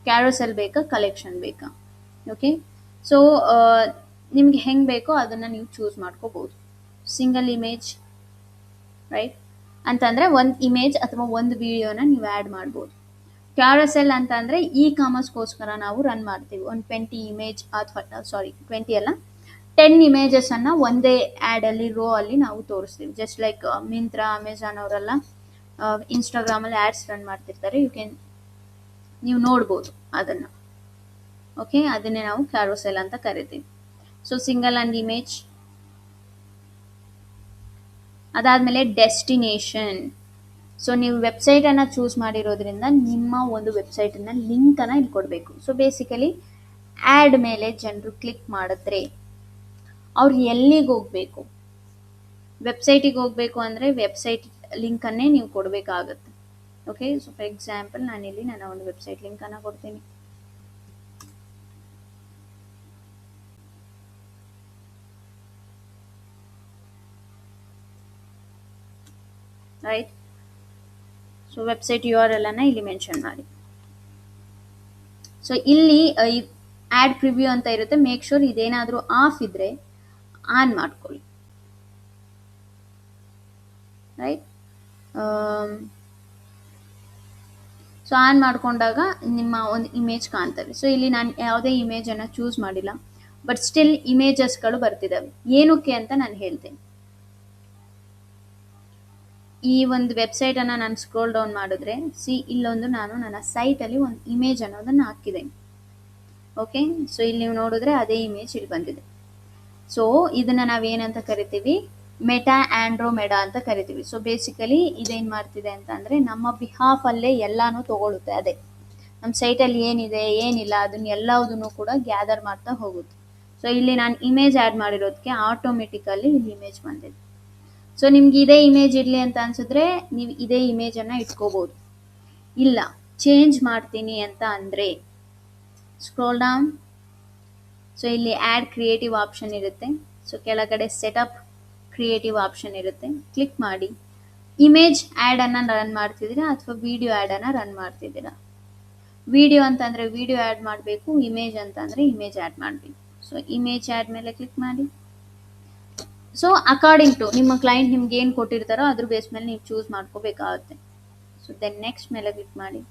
ಕ್ಯಾರೋಸೆಲ್ ಬೇಕಾ, ಕಲೆಕ್ಷನ್ ಬೇಕಾ, ಓಕೆ. ಸೊ ನಿಮ್ಗೆ ಹೆಂಗೆ ಬೇಕೋ ಅದನ್ನು ನೀವು ಚೂಸ್ ಮಾಡ್ಕೋಬೋದು. ಸಿಂಗಲ್ ಇಮೇಜ್, ರೈಟ್, ಅಂತಂದರೆ ಒಂದು ಇಮೇಜ್ ಅಥವಾ ಒಂದು ವಿಡಿಯೋನ ನೀವು ಆ್ಯಡ್ ಮಾಡ್ಬೋದು. ಕ್ಯಾರೋಸೆಲ್ ಅಂತ ಅಂದರೆ ಇ ಕಾಮರ್ಸ್ಗೋಸ್ಕರ ನಾವು ರನ್ ಮಾಡ್ತೀವಿ. ಒಂದು 20 ಇಮೇಜ್ ಅಥವಾ 20 ಅಲ್ಲ 10 ಇಮೇಜಸನ್ನು ಒಂದೇ ಆ್ಯಡಲ್ಲಿ ರೋ ಅಲ್ಲಿ ನಾವು ತೋರಿಸ್ತೀವಿ. ಜಸ್ಟ್ ಲೈಕ್ ಮಿಂತ್ರಾ, ಅಮೆಝಾನ್ ಅವರೆಲ್ಲ ಇನ್ಸ್ಟಾಗ್ರಾಮಲ್ಲಿ ಆ್ಯಡ್ಸ್ ರನ್ ಮಾಡ್ತಿರ್ತಾರೆ, ನೀವು ನೋಡ್ಬೋದು ಅದನ್ನು, ಓಕೆ. ಅದನ್ನೇ ನಾವು ಕ್ಯಾರೋಸೆಲ್ ಅಂತ ಕರಿತೀವಿ. So single and image. ಅದಾದಮೇಲೆ ಡೆಸ್ಟಿನೇಷನ್. ಸೊ ನೀವು ವೆಬ್ಸೈಟನ್ನು ಚೂಸ್ ಮಾಡಿರೋದ್ರಿಂದ ನಿಮ್ಮ ಒಂದು ವೆಬ್ಸೈಟನ್ನು ಲಿಂಕನ್ನು ಇಲ್ಲಿ ಕೊಡಬೇಕು. ಸೊ ಬೇಸಿಕಲಿ ಆ್ಯಡ್ ಮೇಲೆ ಜನರು ಕ್ಲಿಕ್ ಮಾಡಿದ್ರೆ ಅವ್ರು ಎಲ್ಲಿಗೆ ಹೋಗಬೇಕು, ವೆಬ್ಸೈಟಿಗೆ ಹೋಗಬೇಕು ಅಂದರೆ ವೆಬ್ಸೈಟ್ ಲಿಂಕನ್ನೇ ನೀವು ಕೊಡಬೇಕಾಗತ್ತೆ, ಓಕೆ, ಸೊ ಫಾರ್ ಎಕ್ಸಾಂಪಲ್ ನಾನಿಲ್ಲಿ ನನ್ನ ಒಂದು ವೆಬ್ಸೈಟ್ ಲಿಂಕನ್ನು ಕೊಡ್ತೀನಿ. Right, so website U R L ಅನ್ನು ಇಲ್ಲಿ ಮೆನ್ಷನ್ ಮಾಡಿ. ಸೊ ಇಲ್ಲಿ ಆ್ಯಡ್ ಪ್ರಿವ್ಯೂ ಅಂತ ಇರುತ್ತೆ. ಮೇಕ್ ಶೂರ್ ಇದೇನಾದರೂ ಆಫ್ ಇದ್ರೆ ಆನ್ ಮಾಡ್ಕೊಳ್ಳಿ. ರೈಟ್, ಸೊ ಆನ್ ಮಾಡ್ಕೊಂಡಾಗ ನಿಮ್ಮ ಒಂದು ಇಮೇಜ್ ಕಾಣ್ತವೆ. ಸೊ ಇಲ್ಲಿ ನಾನು ಯಾವುದೇ ಇಮೇಜನ್ನು ಚೂಸ್ ಮಾಡಿಲ್ಲ, ಬಟ್ ಸ್ಟಿಲ್ ಇಮೇಜಸ್ಗಳು ಬರ್ತಿದ್ದಾವೆ. ಏನಕ್ಕೆ ಅಂತ ನಾನು ಹೇಳ್ತೇನೆ. ಈ ಒಂದು ವೆಬ್ಸೈಟನ್ನು ನಾನು ಸ್ಕ್ರೋಲ್ ಡೌನ್ ಮಾಡಿದ್ರೆ ಇಲ್ಲೊಂದು ನಾನು ನನ್ನ ಸೈಟಲ್ಲಿ ಒಂದು ಇಮೇಜ್ ಅನ್ನೋದನ್ನು ಹಾಕಿದ್ದೇನೆ. ಓಕೆ, ಸೊ ಇಲ್ಲಿ ನೀವು ನೋಡಿದ್ರೆ ಅದೇ ಇಮೇಜ್ ಇಲ್ಲಿ ಬಂದಿದೆ. ಸೊ ಇದನ್ನು ನಾವೇನಂತ ಕರಿತೀವಿ, ಮೆಟಾ ಆಂಡ್ರೋಮೆಡಾ ಅಂತ ಕರಿತೀವಿ. ಸೊ ಬೇಸಿಕಲಿ ಇದೇನು ಮಾಡ್ತಿದೆ ಅಂತ ಅಂದರೆ ನಮ್ಮ ಬಿಹಾಫಲ್ಲೇ ಎಲ್ಲಾನು ತಗೊಳುತ್ತೆ. ಅದೇ ನಮ್ಮ ಸೈಟಲ್ಲಿ ಏನಿದೆ ಏನಿಲ್ಲ ಅದನ್ನೆಲ್ಲದನ್ನು ಕೂಡ ಗ್ಯಾದರ್ ಮಾಡ್ತಾ ಹೋಗುತ್ತೆ. ಸೊ ಇಲ್ಲಿ ನಾನು ಇಮೇಜ್ ಆ್ಯಡ್ ಮಾಡಿರೋದಕ್ಕೆ ಆಟೋಮೆಟಿಕಲಿ ಇಲ್ಲಿ ಇಮೇಜ್ ಬಂದಿದೆ. ಸೊ ನಿಮ್ಗೆ ಇದೇ ಇಮೇಜ್ ಇರಲಿ ಅಂತ ಅನ್ಸಿದ್ರೆ ನೀವು ಇದೇ ಇಮೇಜನ್ನು ಇಟ್ಕೋಬೋದು. ಇಲ್ಲ ಚೇಂಜ್ ಮಾಡ್ತೀನಿ ಅಂತ ಅಂದರೆ ಸ್ಕ್ರೋಲ್ ಡೌನ್. ಸೊ ಇಲ್ಲಿ ಆ್ಯಡ್ ಕ್ರಿಯೇಟಿವ್ ಆಪ್ಷನ್ ಇರುತ್ತೆ. ಸೊ ಕೆಳಗಡೆ ಸೆಟಪ್ ಕ್ರಿಯೇಟಿವ್ ಆಪ್ಷನ್ ಇರುತ್ತೆ, ಕ್ಲಿಕ್ ಮಾಡಿ. ಇಮೇಜ್ ಆ್ಯಡನ್ನು ರನ್ ಮಾಡ್ತಿದ್ದೀರಾ ಅಥವಾ ವಿಡಿಯೋ ಆ್ಯಡನ್ನು ರನ್ ಮಾಡ್ತಿದ್ದೀರಾ? ವಿಡಿಯೋ ಅಂತಂದರೆ ವಿಡಿಯೋ ಆ್ಯಡ್ ಮಾಡಬೇಕು, ಇಮೇಜ್ ಅಂತಂದರೆ ಇಮೇಜ್ ಆ್ಯಡ್ ಮಾಡಬೇಕು. ಸೊ ಇಮೇಜ್ ಆ್ಯಡ್ ಮೇಲೆ ಕ್ಲಿಕ್ ಮಾಡಿ. ಸೊ ಅಕಾರ್ಡಿಂಗ್ ಟು ನಿಮ್ಮ ಕ್ಲೈಂಟ್ ನಿಮ್ಗೆ ಏನು ಕೊಟ್ಟಿರ್ತಾರೋ ಅದ್ರ ಬೇಸ್ ಮೇಲೆ ನೀವು ಚೂಸ್ ಮಾಡ್ಕೋಬೇಕಾಗುತ್ತೆ. ಸೊ ದೆನ್ ನೆಕ್ಸ್ಟ್ ಮೇಲೆ ಕ್ಲಿಕ್ ಮಾಡಿ.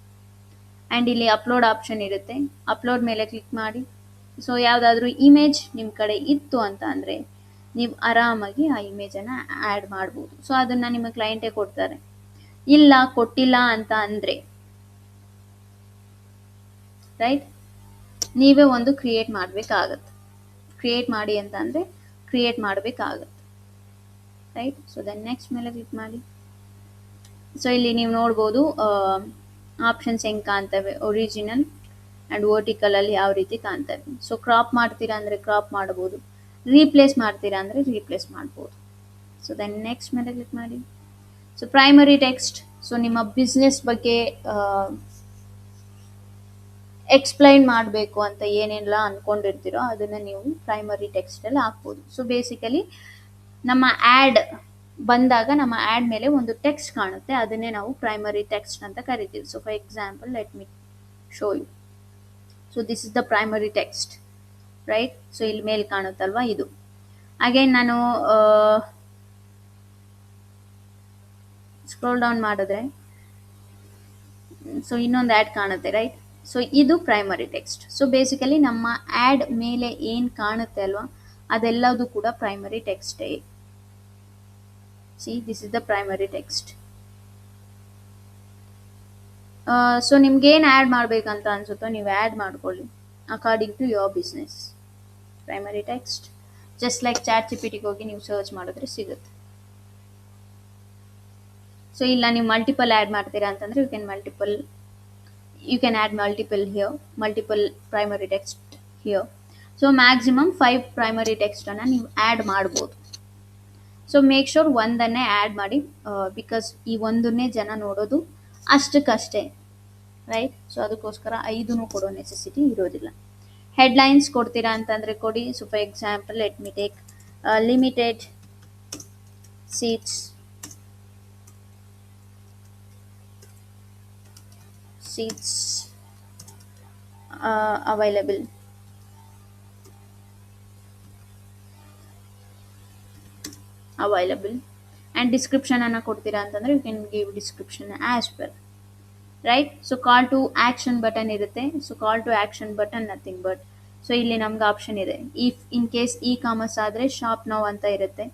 ಆ್ಯಂಡ್ ಇಲ್ಲಿ ಅಪ್ಲೋಡ್ ಆಪ್ಷನ್ ಇರುತ್ತೆ, ಅಪ್ಲೋಡ್ ಮೇಲೆ ಕ್ಲಿಕ್ ಮಾಡಿ. ಸೊ ಯಾವುದಾದ್ರೂ ಇಮೇಜ್ ನಿಮ್ಮ ಕಡೆ ಇತ್ತು ಅಂತ ಅಂದರೆ ನೀವು ಆರಾಮಾಗಿ ಆ ಇಮೇಜನ್ನು ಆ್ಯಡ್ ಮಾಡ್ಬೋದು. ಸೊ ಅದನ್ನು ನಿಮ್ಮ ಕ್ಲೈಂಟೇ ಕೊಡ್ತಾರೆ. ಇಲ್ಲ ಕೊಟ್ಟಿಲ್ಲ ಅಂತ ಅಂದರೆ ರೈಟ್, ನೀವೇ ಒಂದು ಕ್ರಿಯೇಟ್ ಮಾಡಬೇಕಾಗತ್ತೆ. ಕ್ರಿಯೇಟ್ ಮಾಡಿ ಅಂತ ಅಂದರೆ ಕ್ರಿಯೇಟ್ ಮಾಡಬೇಕಾಗತ್ತೆ. ರೈಟ್, ಸೊ ದೆನ್ ನೆಕ್ಸ್ಟ್ ಮೇಲೆ ಕ್ಲಿಕ್ ಮಾಡಿ. ಸೊ ಇಲ್ಲಿ ನೀವು ನೋಡ್ಬೋದು ಆಪ್ಷನ್ಸ್ ಹೆಂಗೆ ಕಾಣ್ತವೆ, ಒರಿಜಿನಲ್ ಆ್ಯಂಡ್ ವರ್ಟಿಕಲಲ್ಲಿ ಯಾವ ರೀತಿ ಕಾಣ್ತವೆ. ಸೊ ಕ್ರಾಪ್ ಮಾಡ್ತೀರಾ ಅಂದರೆ ಕ್ರಾಪ್ ಮಾಡ್ಬೋದು, ರೀಪ್ಲೇಸ್ ಮಾಡ್ತೀರಾ ಅಂದರೆ ರೀಪ್ಲೇಸ್ ಮಾಡ್ಬೋದು. ಸೊ ದೆನ್ ನೆಕ್ಸ್ಟ್ ಮೇಲೆ ಕ್ಲಿಕ್ ಮಾಡಿ. ಸೊ ಪ್ರೈಮರಿ ಟೆಕ್ಸ್ಟ್, ಸೊ ನಿಮ್ಮ ಬಿಸ್ನೆಸ್ ಬಗ್ಗೆ ಎಕ್ಸ್ಪ್ಲೈನ್ ಮಾಡಬೇಕು ಅಂತ ಏನೆಲ್ಲ ಅಂದ್ಕೊಂಡಿರ್ತೀರೋ ಅದನ್ನು ನೀವು ಪ್ರೈಮರಿ ಟೆಕ್ಸ್ಟಲ್ಲಿ ಹಾಕ್ಬೋದು. ಸೊ ಬೇಸಿಕಲಿ ನಮ್ಮ ಆ್ಯಡ್ ಬಂದಾಗ ನಮ್ಮ ಆ್ಯಡ್ ಮೇಲೆ ಒಂದು ಟೆಕ್ಸ್ಟ್ ಕಾಣುತ್ತೆ, ಅದನ್ನೇ ನಾವು ಪ್ರೈಮರಿ ಟೆಕ್ಸ್ಟ್ ಅಂತ ಕರಿತೀವಿ. So for example let me show you. So this is the primary text, right. So ಇಲ್ಲಿ ಮೇಲೆ ಕಾಣುತ್ತಲ್ವಾ ಇದು. ಅಗೇನ್ ನಾನು ಸ್ಕ್ರೋಲ್ ಡೌನ್ ಮಾಡಿದ್ರೆ ಸೊ ಇನ್ನೊಂದು ಆ್ಯಡ್ ಕಾಣುತ್ತೆ, ರೈಟ್. ಸೊ ಇದು ಪ್ರೈಮರಿ ಟೆಕ್ಸ್ಟ್. ಸೊ ಬೇಸಿಕಲಿ ನಮ್ಮ ಆ್ಯಡ್ ಮೇಲೆ ಏನು ಕಾಣುತ್ತೆ ಅಲ್ವಾ ಅದೆಲ್ಲದು ಕೂಡ ಪ್ರೈಮರಿ ಟೆಕ್ಸ್ಟೇ. See this is the primary text. So ನಿಮ್ಗೇನು ಆ್ಯಡ್ ಮಾಡಬೇಕಂತ ಅನ್ಸುತ್ತೋ ನೀವು ಆ್ಯಡ್ ಮಾಡ್ಕೊಳ್ಳಿ according to your business. Primary text just like ChatGPTಗೆ ಹೋಗಿ ನೀವು ಸರ್ಚ್ ಮಾಡಿದ್ರೆ ಸಿಗುತ್ತೆ. ಸೊ ಇಲ್ಲ ನೀವು ಮಲ್ಟಿಪಲ್ ಆ್ಯಡ್ ಮಾಡ್ತೀರಾ ಅಂತಂದರೆ you can add multiple here, multiple primary text here. So maximum 5 primary ಟೆಕ್ಸ್ಟನ್ನು ನೀವು ಆ್ಯಡ್ ಮಾಡ್ಬೋದು. ಸೊ ಮೇಕ್ ಶೋರ್ ಒಂದನ್ನೇ ಆ್ಯಡ್ ಮಾಡಿ, ಬಿಕಾಸ್ ಈ ಒಂದನ್ನೇ ಜನ ನೋಡೋದು ಅಷ್ಟಕ್ಕಷ್ಟೇ, ರೈಟ್. ಸೊ ಅದಕ್ಕೋಸ್ಕರ 5 ಕೊಡೋ ನೆಸೆಸಿಟಿ ಇರೋದಿಲ್ಲ. ಹೆಡ್ಲೈನ್ಸ್ ಕೊಡ್ತೀರಾ ಅಂತಂದರೆ ಕೊಡಿ. So for example let me take limited seats available. And description ಅನ್ನು ಕೊಡ್ತೀರಾ ಅಂತಂದರೆ you can give description as well, right. So call to action button ಇರುತ್ತೆ. So call to action button nothing but, so ಇಲ್ಲಿ ನಮ್ಗೆ option ಇದೆ. If in case commerce ಆದರೆ shop now ಅಂತ ಇರುತ್ತೆ.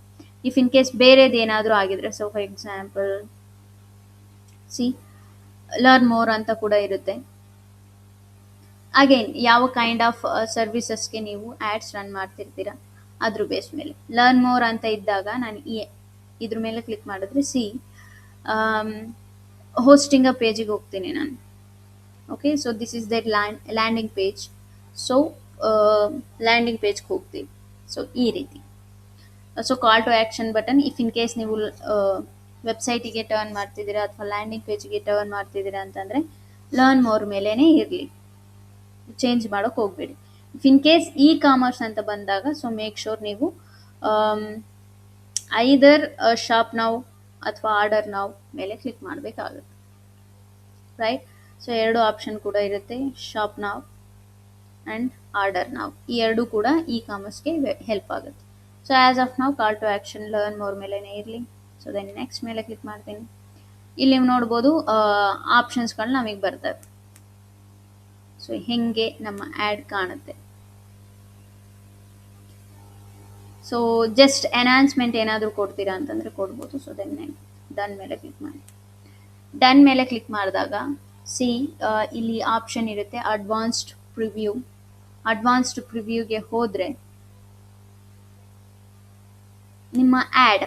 ಇಫ್ ಇನ್ ಕೇಸ್ ಬೇರೆದು ಏನಾದರೂ ಆಗಿದ್ರೆ, so for example learn more ಅಂತ ಕೂಡ ಇರುತ್ತೆ. ಅಗೇನ್ ಯಾವ ಕೈಂಡ್ ಆಫ್ ಸರ್ವಿಸಸ್ಗೆ ನೀವು ಆ್ಯಡ್ಸ್ ರನ್ ಮಾಡ್ತಿರ್ತೀರಾ ಅದ್ರ ಬೇಸ್ ಮೇಲೆ. ಲರ್ನ್ ಮೋರ್ ಅಂತ ಇದ್ದಾಗ ನಾನು ಇದ್ರ ಮೇಲೆ ಕ್ಲಿಕ್ ಮಾಡಿದ್ರೆ ಹೋಸ್ಟಿಂಗ್ ಪೇಜಿಗೆ ಹೋಗ್ತೀನಿ ನಾನು. Okay, so this is that landing page. So landing ಪೇಜ್ಗೆ ಹೋಗ್ತೀವಿ. ಸೊ ಈ ರೀತಿ. So call to action button, if in case ನೀವು ವೆಬ್ಸೈಟಿಗೆ ಟರ್ನ್ ಮಾಡ್ತಿದ್ದೀರಾ ಅಥವಾ ಲ್ಯಾಂಡಿಂಗ್ ಪೇಜ್ಗೆ ಟರ್ನ್ ಮಾಡ್ತಿದ್ದೀರಾ ಅಂತಂದರೆ ಲರ್ನ್ ಮೋರ್ ಮೇಲೇ ಇರಲಿ, ಚೇಂಜ್ ಮಾಡೋಕೆ ಹೋಗಬೇಡಿ. If in case E commerce ಅಂತ ಬಂದಾಗ ಸೊ ಮೇಕ್ ಶೋರ್ ನೀವು ಐದರ್ ಶಾಪ್ ನಾವು ಅಥವಾ ಆರ್ಡರ್ ನಾವು ಮೇಲೆ ಕ್ಲಿಕ್ ಮಾಡಬೇಕಾಗುತ್ತೆ, ರೈಟ್. ಸೊ ಎರಡು ಆಪ್ಷನ್ ಕೂಡ ಇರುತ್ತೆ, ಶಾಪ್ ನಾವು ಆ್ಯಂಡ್ ಆರ್ಡರ್ ನಾವು, ಈ ಎರಡೂ ಕೂಡ ಇ ಕಾಮರ್ಸ್ಗೆ ಹೆಲ್ಪ್ ಆಗುತ್ತೆ. ಸೊ ಆ್ಯಸ್ ಆಫ್ ನಾವು ಕಾಲ್ ಟು ಆ್ಯಕ್ಷನ್ ಲರ್ನ್ ಮೋರ್ ಮೇಲೇ ಇರಲಿ. ಸೊ ದೆನ್ ನೆಕ್ಸ್ಟ್ ಮೇಲೆ ಕ್ಲಿಕ್ ಮಾಡ್ತೀನಿ. ಇಲ್ಲಿ ನೀವು ನೋಡ್ಬೋದು ಆಪ್ಷನ್ಸ್ಗಳು ನಮಗೆ ಬರ್ತವೆ. ಸೊ ಹೆಂಗೆ ನಮ್ಮ ಆ್ಯಡ್ ಕಾಣುತ್ತೆ. ಸೊ ಜಸ್ಟ್ ಎನ್ಹಾನ್ಸ್ಮೆಂಟ್ ಏನಾದರೂ ಕೊಡ್ತೀರಾ ಅಂತಂದರೆ ಕೊಡ್ಬೋದು. ಸೊ ದೆನ್ ಡನ್ ಮೇಲೆ ಕ್ಲಿಕ್ ಮಾಡಿ. ಡನ್ ಮೇಲೆ ಕ್ಲಿಕ್ ಮಾಡಿದಾಗ ಸಿ ಇಲ್ಲಿ ಆಪ್ಷನ್ ಇರುತ್ತೆ ಅಡ್ವಾನ್ಸ್ಡ್ ಪ್ರಿವ್ಯೂ. ಅಡ್ವಾನ್ಸ್ಡ್ ಪ್ರಿವ್ಯೂಗೆ ಹೋದರೆ ನಿಮ್ಮ ಆ್ಯಡ್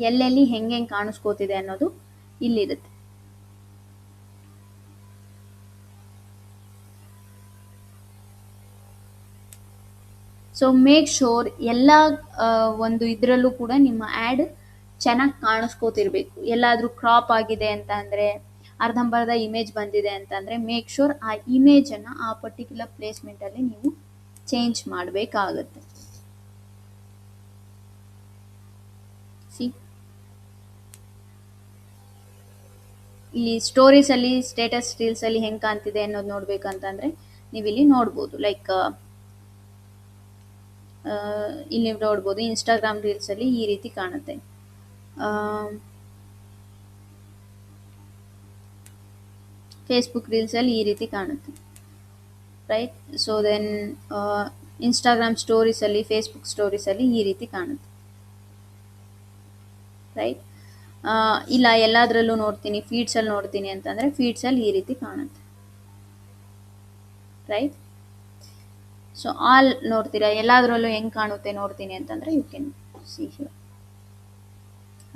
ಎಲ್ಲೆಲ್ಲಿ ಹೆಂಗೆ ಕಾಣಿಸ್ಕೋತಿದೆ ಅನ್ನೋದು ಇಲ್ಲಿರುತ್ತೆ. ಸೊ ಮೇಕ್ ಶೋರ್ ಎಲ್ಲ ಒಂದು ಇದರಲ್ಲೂ ಕೂಡ ನಿಮ್ಮ ಆ್ಯಡ್ ಚೆನ್ನಾಗಿ ಕಾಣಿಸ್ಕೋತಿರ್ಬೇಕು. ಎಲ್ಲಾದರೂ ಕ್ರಾಪ್ ಆಗಿದೆ ಅಂತ ಅಂದರೆ, ಅರ್ಧಂಬರ್ಧ ಇಮೇಜ್ ಬಂದಿದೆ ಅಂತಂದರೆ ಮೇಕ್ ಶೋರ್ ಆ ಇಮೇಜನ್ನು ಆ ಪರ್ಟಿಕ್ಯುಲರ್ ಪ್ಲೇಸ್ಮೆಂಟಲ್ಲಿ ನೀವು ಚೇಂಜ್ ಮಾಡಬೇಕಾಗುತ್ತೆ. ಸಿ ಇಲ್ಲಿ ಸ್ಟೋರೀಸಲ್ಲಿ ಸ್ಟೇಟಸ್ ರೀಲ್ಸಲ್ಲಿ ಹೆಂಗೆ ಕಾಣ್ತಿದೆ ಅನ್ನೋದು ನೋಡ್ಬೇಕಂತಂದರೆ ನೀವಿಲ್ಲಿ ನೋಡ್ಬೋದು. ಲೈಕ್ ಇಲ್ಲಿ ನೀವು ನೋಡ್ಬೋದು ಇನ್ಸ್ಟಾಗ್ರಾಮ್ ರೀಲ್ಸಲ್ಲಿ ಈ ರೀತಿ ಕಾಣುತ್ತೆ. ಫೇಸ್ಬುಕ್ ರೀಲ್ಸಲ್ಲಿ ಈ ರೀತಿ ಕಾಣುತ್ತೆ, ರೈಟ್. ಸೊ ದೆನ್ ಇನ್ಸ್ಟಾಗ್ರಾಮ್ ಸ್ಟೋರೀಸಲ್ಲಿ, ಫೇಸ್ಬುಕ್ ಸ್ಟೋರೀಸಲ್ಲಿ ಈ ರೀತಿ ಕಾಣುತ್ತೆ, ರೈಟ್. ಇಲ್ಲ ಎಲ್ಲದರಲ್ಲೂ ನೋಡ್ತೀನಿ, ಫೀಡ್ಸಲ್ಲಿ ನೋಡ್ತೀನಿ ಅಂತಂದರೆ ಫೀಡ್ಸಲ್ಲಿ ಈ ರೀತಿ ಕಾಣುತ್ತೆ, ರೈಟ್. ಸೊ ಆಲ್ ನೋಡ್ತೀರಾ, ಎಲ್ಲದರಲ್ಲೂ ಹೆಂಗೆ ಕಾಣುತ್ತೆ ನೋಡ್ತೀನಿ ಅಂತಂದರೆ you can see here,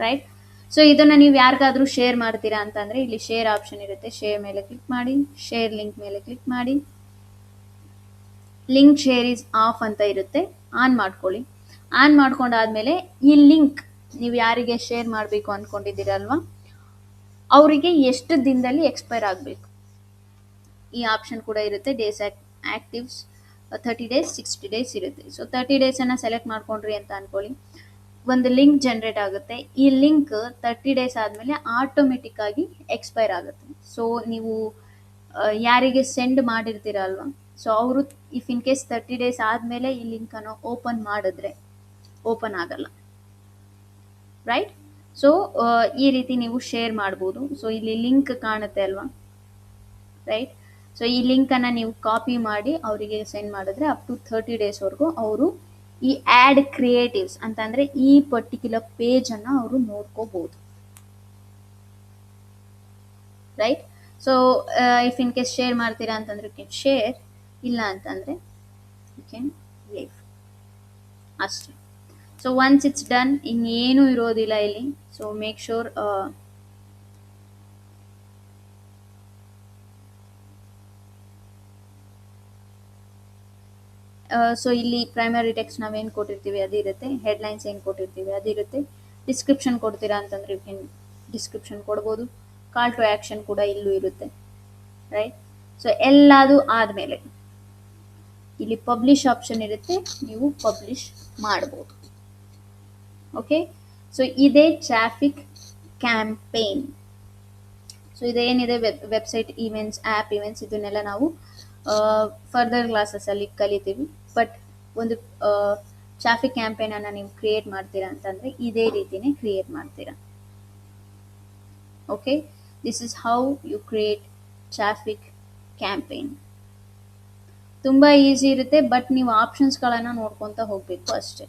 right. So ಇದನ್ನು ನೀವು ಯಾರಿಗಾದರೂ ಶೇರ್ ಮಾಡ್ತೀರಾ ಅಂತಂದರೆ ಇಲ್ಲಿ ಶೇರ್ ಆಪ್ಷನ್ ಇರುತ್ತೆ, ಶೇರ್ ಮೇಲೆ ಕ್ಲಿಕ್ ಮಾಡಿ, ಶೇರ್ ಲಿಂಕ್ ಮೇಲೆ ಕ್ಲಿಕ್ ಮಾಡಿ. ಲಿಂಕ್ ಶೇರ್ ಈಸ್ ಆಫ್ ಅಂತ ಇರುತ್ತೆ, ಆನ್ ಮಾಡ್ಕೊಳ್ಳಿ. ಆನ್ ಮಾಡ್ಕೊಂಡಾದ್ಮೇಲೆ ಈ ಲಿಂಕ್ ನೀವು ಯಾರಿಗೆ ಶೇರ್ ಮಾಡಬೇಕು ಅಂದ್ಕೊಂಡಿದ್ದೀರಲ್ವ ಅವರಿಗೆ ಎಷ್ಟು ದಿನದಲ್ಲಿ ಎಕ್ಸ್ಪೈರ್ ಆಗಬೇಕು ಈ ಆಪ್ಷನ್ ಕೂಡ ಇರುತ್ತೆ. ಡೇಸ್ ಆ್ಯಕ್ಟಿವ್ಸ್ 30 days 60 days ಇರುತ್ತೆ. ಸೊ 30 days ಸೆಲೆಕ್ಟ್ ಮಾಡ್ಕೊಂಡ್ರಿ ಅಂತ ಅಂದ್ಕೊಳ್ಳಿ, ಒಂದು ಲಿಂಕ್ ಜನ್ರೇಟ್ ಆಗುತ್ತೆ. ಈ ಲಿಂಕ್ 30 days ಆದಮೇಲೆ ಆಟೋಮೆಟಿಕ್ ಆಗಿ ಎಕ್ಸ್ಪೈರ್ ಆಗುತ್ತೆ. ಸೊ ನೀವು ಯಾರಿಗೆ ಸೆಂಡ್ ಮಾಡಿರ್ತೀರಲ್ವ ಸೊ ಅವರು ಇಫ್ ಇನ್ ಕೇಸ್ 30 days ಆದಮೇಲೆ ಈ ಲಿಂಕನ್ನು ಓಪನ್ ಮಾಡಿದ್ರೆ ಓಪನ್ ಆಗಲ್ಲ, ರೈಟ್. ಸೊ ಈ ರೀತಿ ನೀವು ಶೇರ್ ಮಾಡ್ಬೋದು. ಸೊ ಇಲ್ಲಿ ಲಿಂಕ್ ಕಾಣುತ್ತೆ ಅಲ್ವಾ, ರೈಟ್. ಸೊ ಈ ಲಿಂಕನ್ನು ನೀವು ಕಾಪಿ ಮಾಡಿ ಅವರಿಗೆ ಸೆಂಡ್ ಮಾಡಿದ್ರೆ ಅಪ್ ಟು 30 daysವರೆಗೂ ಅವರು ಈ ಆ್ಯಡ್ ಕ್ರಿಯೇಟಿವ್ಸ್ ಅಂತಂದರೆ ಈ ಪರ್ಟಿಕ್ಯುಲರ್ ಪೇಜನ್ನು ಅವರು ನೋಡ್ಕೋಬೋದು, right. So if in case share ಮಾಡ್ತೀರಾ ಅಂತಂದರೆ ಯು ಕ್ಯಾನ್ ಶೇರ್, ಇಲ್ಲ ಅಂತಂದರೆ ಯು ಕ್ಯಾನ್ ಲೀವ್, ಅಷ್ಟೇ. ಸೊ ಒನ್ಸ್ ಇಟ್ಸ್ ಡನ್ ಇನ್ನೇನು ಇರೋದಿಲ್ಲ ಇಲ್ಲಿ. ಸೊ ಮೇಕ್ ಶೋರ್ ಸೊ ಇಲ್ಲಿ ಪ್ರೈಮರಿ ಟೆಕ್ಸ್ಟ್ ನಾವೇನು ಕೊಟ್ಟಿರ್ತೀವಿ ಅದಿರುತ್ತೆ, ಹೆಡ್ಲೈನ್ಸ್ ಏನು ಕೊಟ್ಟಿರ್ತೀವಿ ಅದಿರುತ್ತೆ. ಡಿಸ್ಕ್ರಿಪ್ಷನ್ ಕೊಡ್ತೀರಾ ಅಂತಂದರೆ ಯು ಕ್ಯಾನ್ ಡಿಸ್ಕ್ರಿಪ್ಷನ್ ಕೊಡ್ಬೋದು. ಕಾಲ್ ಟು ಆ್ಯಕ್ಷನ್ ಕೂಡ ಇಲ್ಲೂ ಇರುತ್ತೆ, ರೈಟ್. ಸೊ ಎಲ್ಲದು ಆದಮೇಲೆ ಇಲ್ಲಿ ಪಬ್ಲಿಷ್ ಆಪ್ಷನ್ ಇರುತ್ತೆ, ನೀವು ಪಬ್ಲಿಷ್ ಮಾಡ್ಬೋದು, ಓಕೆ. ಸೊ ಇದೇ ಟ್ರಾಫಿಕ್ ಕ್ಯಾಂಪೇನ್. ಸೊ ಇದೇನಿದೆ ವೆಬ್ಸೈಟ್ ಈವೆಂಟ್ಸ್, ಆ್ಯಪ್ ಈವೆಂಟ್ಸ್, ಇದನ್ನೆಲ್ಲ ನಾವು ಫರ್ದರ್ ಕ್ಲಾಸಸ್ಸಲ್ಲಿ ಕಲಿತೀವಿ. ಬಟ್ ಒಂದು ಟ್ರಾಫಿಕ್ ಕ್ಯಾಂಪೇನನ್ನು ನೀವು ಕ್ರಿಯೇಟ್ ಮಾಡ್ತೀರಾ ಅಂತಂದರೆ ಇದೇ ರೀತಿಯೇ ಕ್ರಿಯೇಟ್ ಮಾಡ್ತೀರಾ, okay. This is how you create traffic campaign. ತುಂಬ ಈಸಿ ಇರುತ್ತೆ, ಬಟ್ ನೀವು ಆಪ್ಷನ್ಸ್ಗಳನ್ನು ನೋಡ್ಕೊತಾ ಹೋಗಬೇಕು ಅಷ್ಟೇ.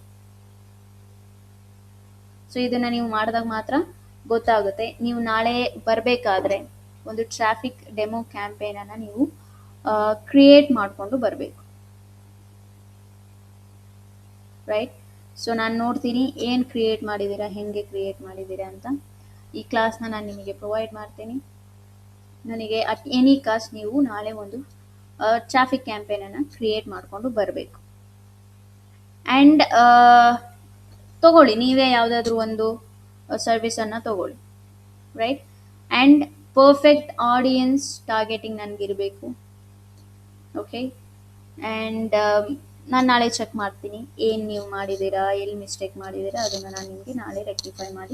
ಸೊ ಇದನ್ನು ನೀವು ಮಾಡಿದಾಗ ಮಾತ್ರ ಗೊತ್ತಾಗುತ್ತೆ. ನೀವು ನಾಳೆ ಬರಬೇಕಾದ್ರೆ ಒಂದು ಟ್ರಾಫಿಕ್ ಡೆಮೋ ಕ್ಯಾಂಪೇನನ್ನು ನೀವು ಕ್ರಿಯೇಟ್ ಮಾಡಿಕೊಂಡು ಬರಬೇಕು, ರೈಟ್. ಸೊ ನಾನು ನೋಡ್ತೀನಿ ಏನು ಕ್ರಿಯೇಟ್ ಮಾಡಿದ್ದೀರಾ, ಹೆಂಗೆ ಕ್ರಿಯೇಟ್ ಮಾಡಿದ್ದೀರಾ ಅಂತ. ಈ ಕ್ಲಾಸ್ನ ನಾನು ನಿಮಗೆ ಪ್ರೊವೈಡ್ ಮಾಡ್ತೀನಿ. ನನಗೆ ಅಟ್ ಎನಿ ಕಾಸ್ಟ್ ನೀವು ನಾಳೆ ಒಂದು ಟ್ರಾಫಿಕ್ ಕ್ಯಾಂಪೇನನ್ನು ಕ್ರಿಯೇಟ್ ಮಾಡಿಕೊಂಡು ಬರಬೇಕು. ಆ್ಯಂಡ್ ತಗೊಳ್ಳಿ, ನೀವೇ ಯಾವುದಾದ್ರೂ ಒಂದು ಸರ್ವಿಸನ್ನು ತಗೊಳ್ಳಿ, right. And perfect audience targeting ನನಗಿರಬೇಕು. ಓಕೆ. ಆ್ಯಂಡ್ ನಾನು ನಾಳೆ ಚೆಕ್ ಮಾಡ್ತೀನಿ ಏನು ನೀವು ಮಾಡಿದ್ದೀರಾ, ಎಲ್ಲಿ ಮಿಸ್ಟೇಕ್ ಮಾಡಿದ್ದೀರಾ ಅದನ್ನು ನಾನು ನಿಮಗೆ ನಾಳೆ ರೆಕ್ಟಿಫೈ ಮಾಡಿ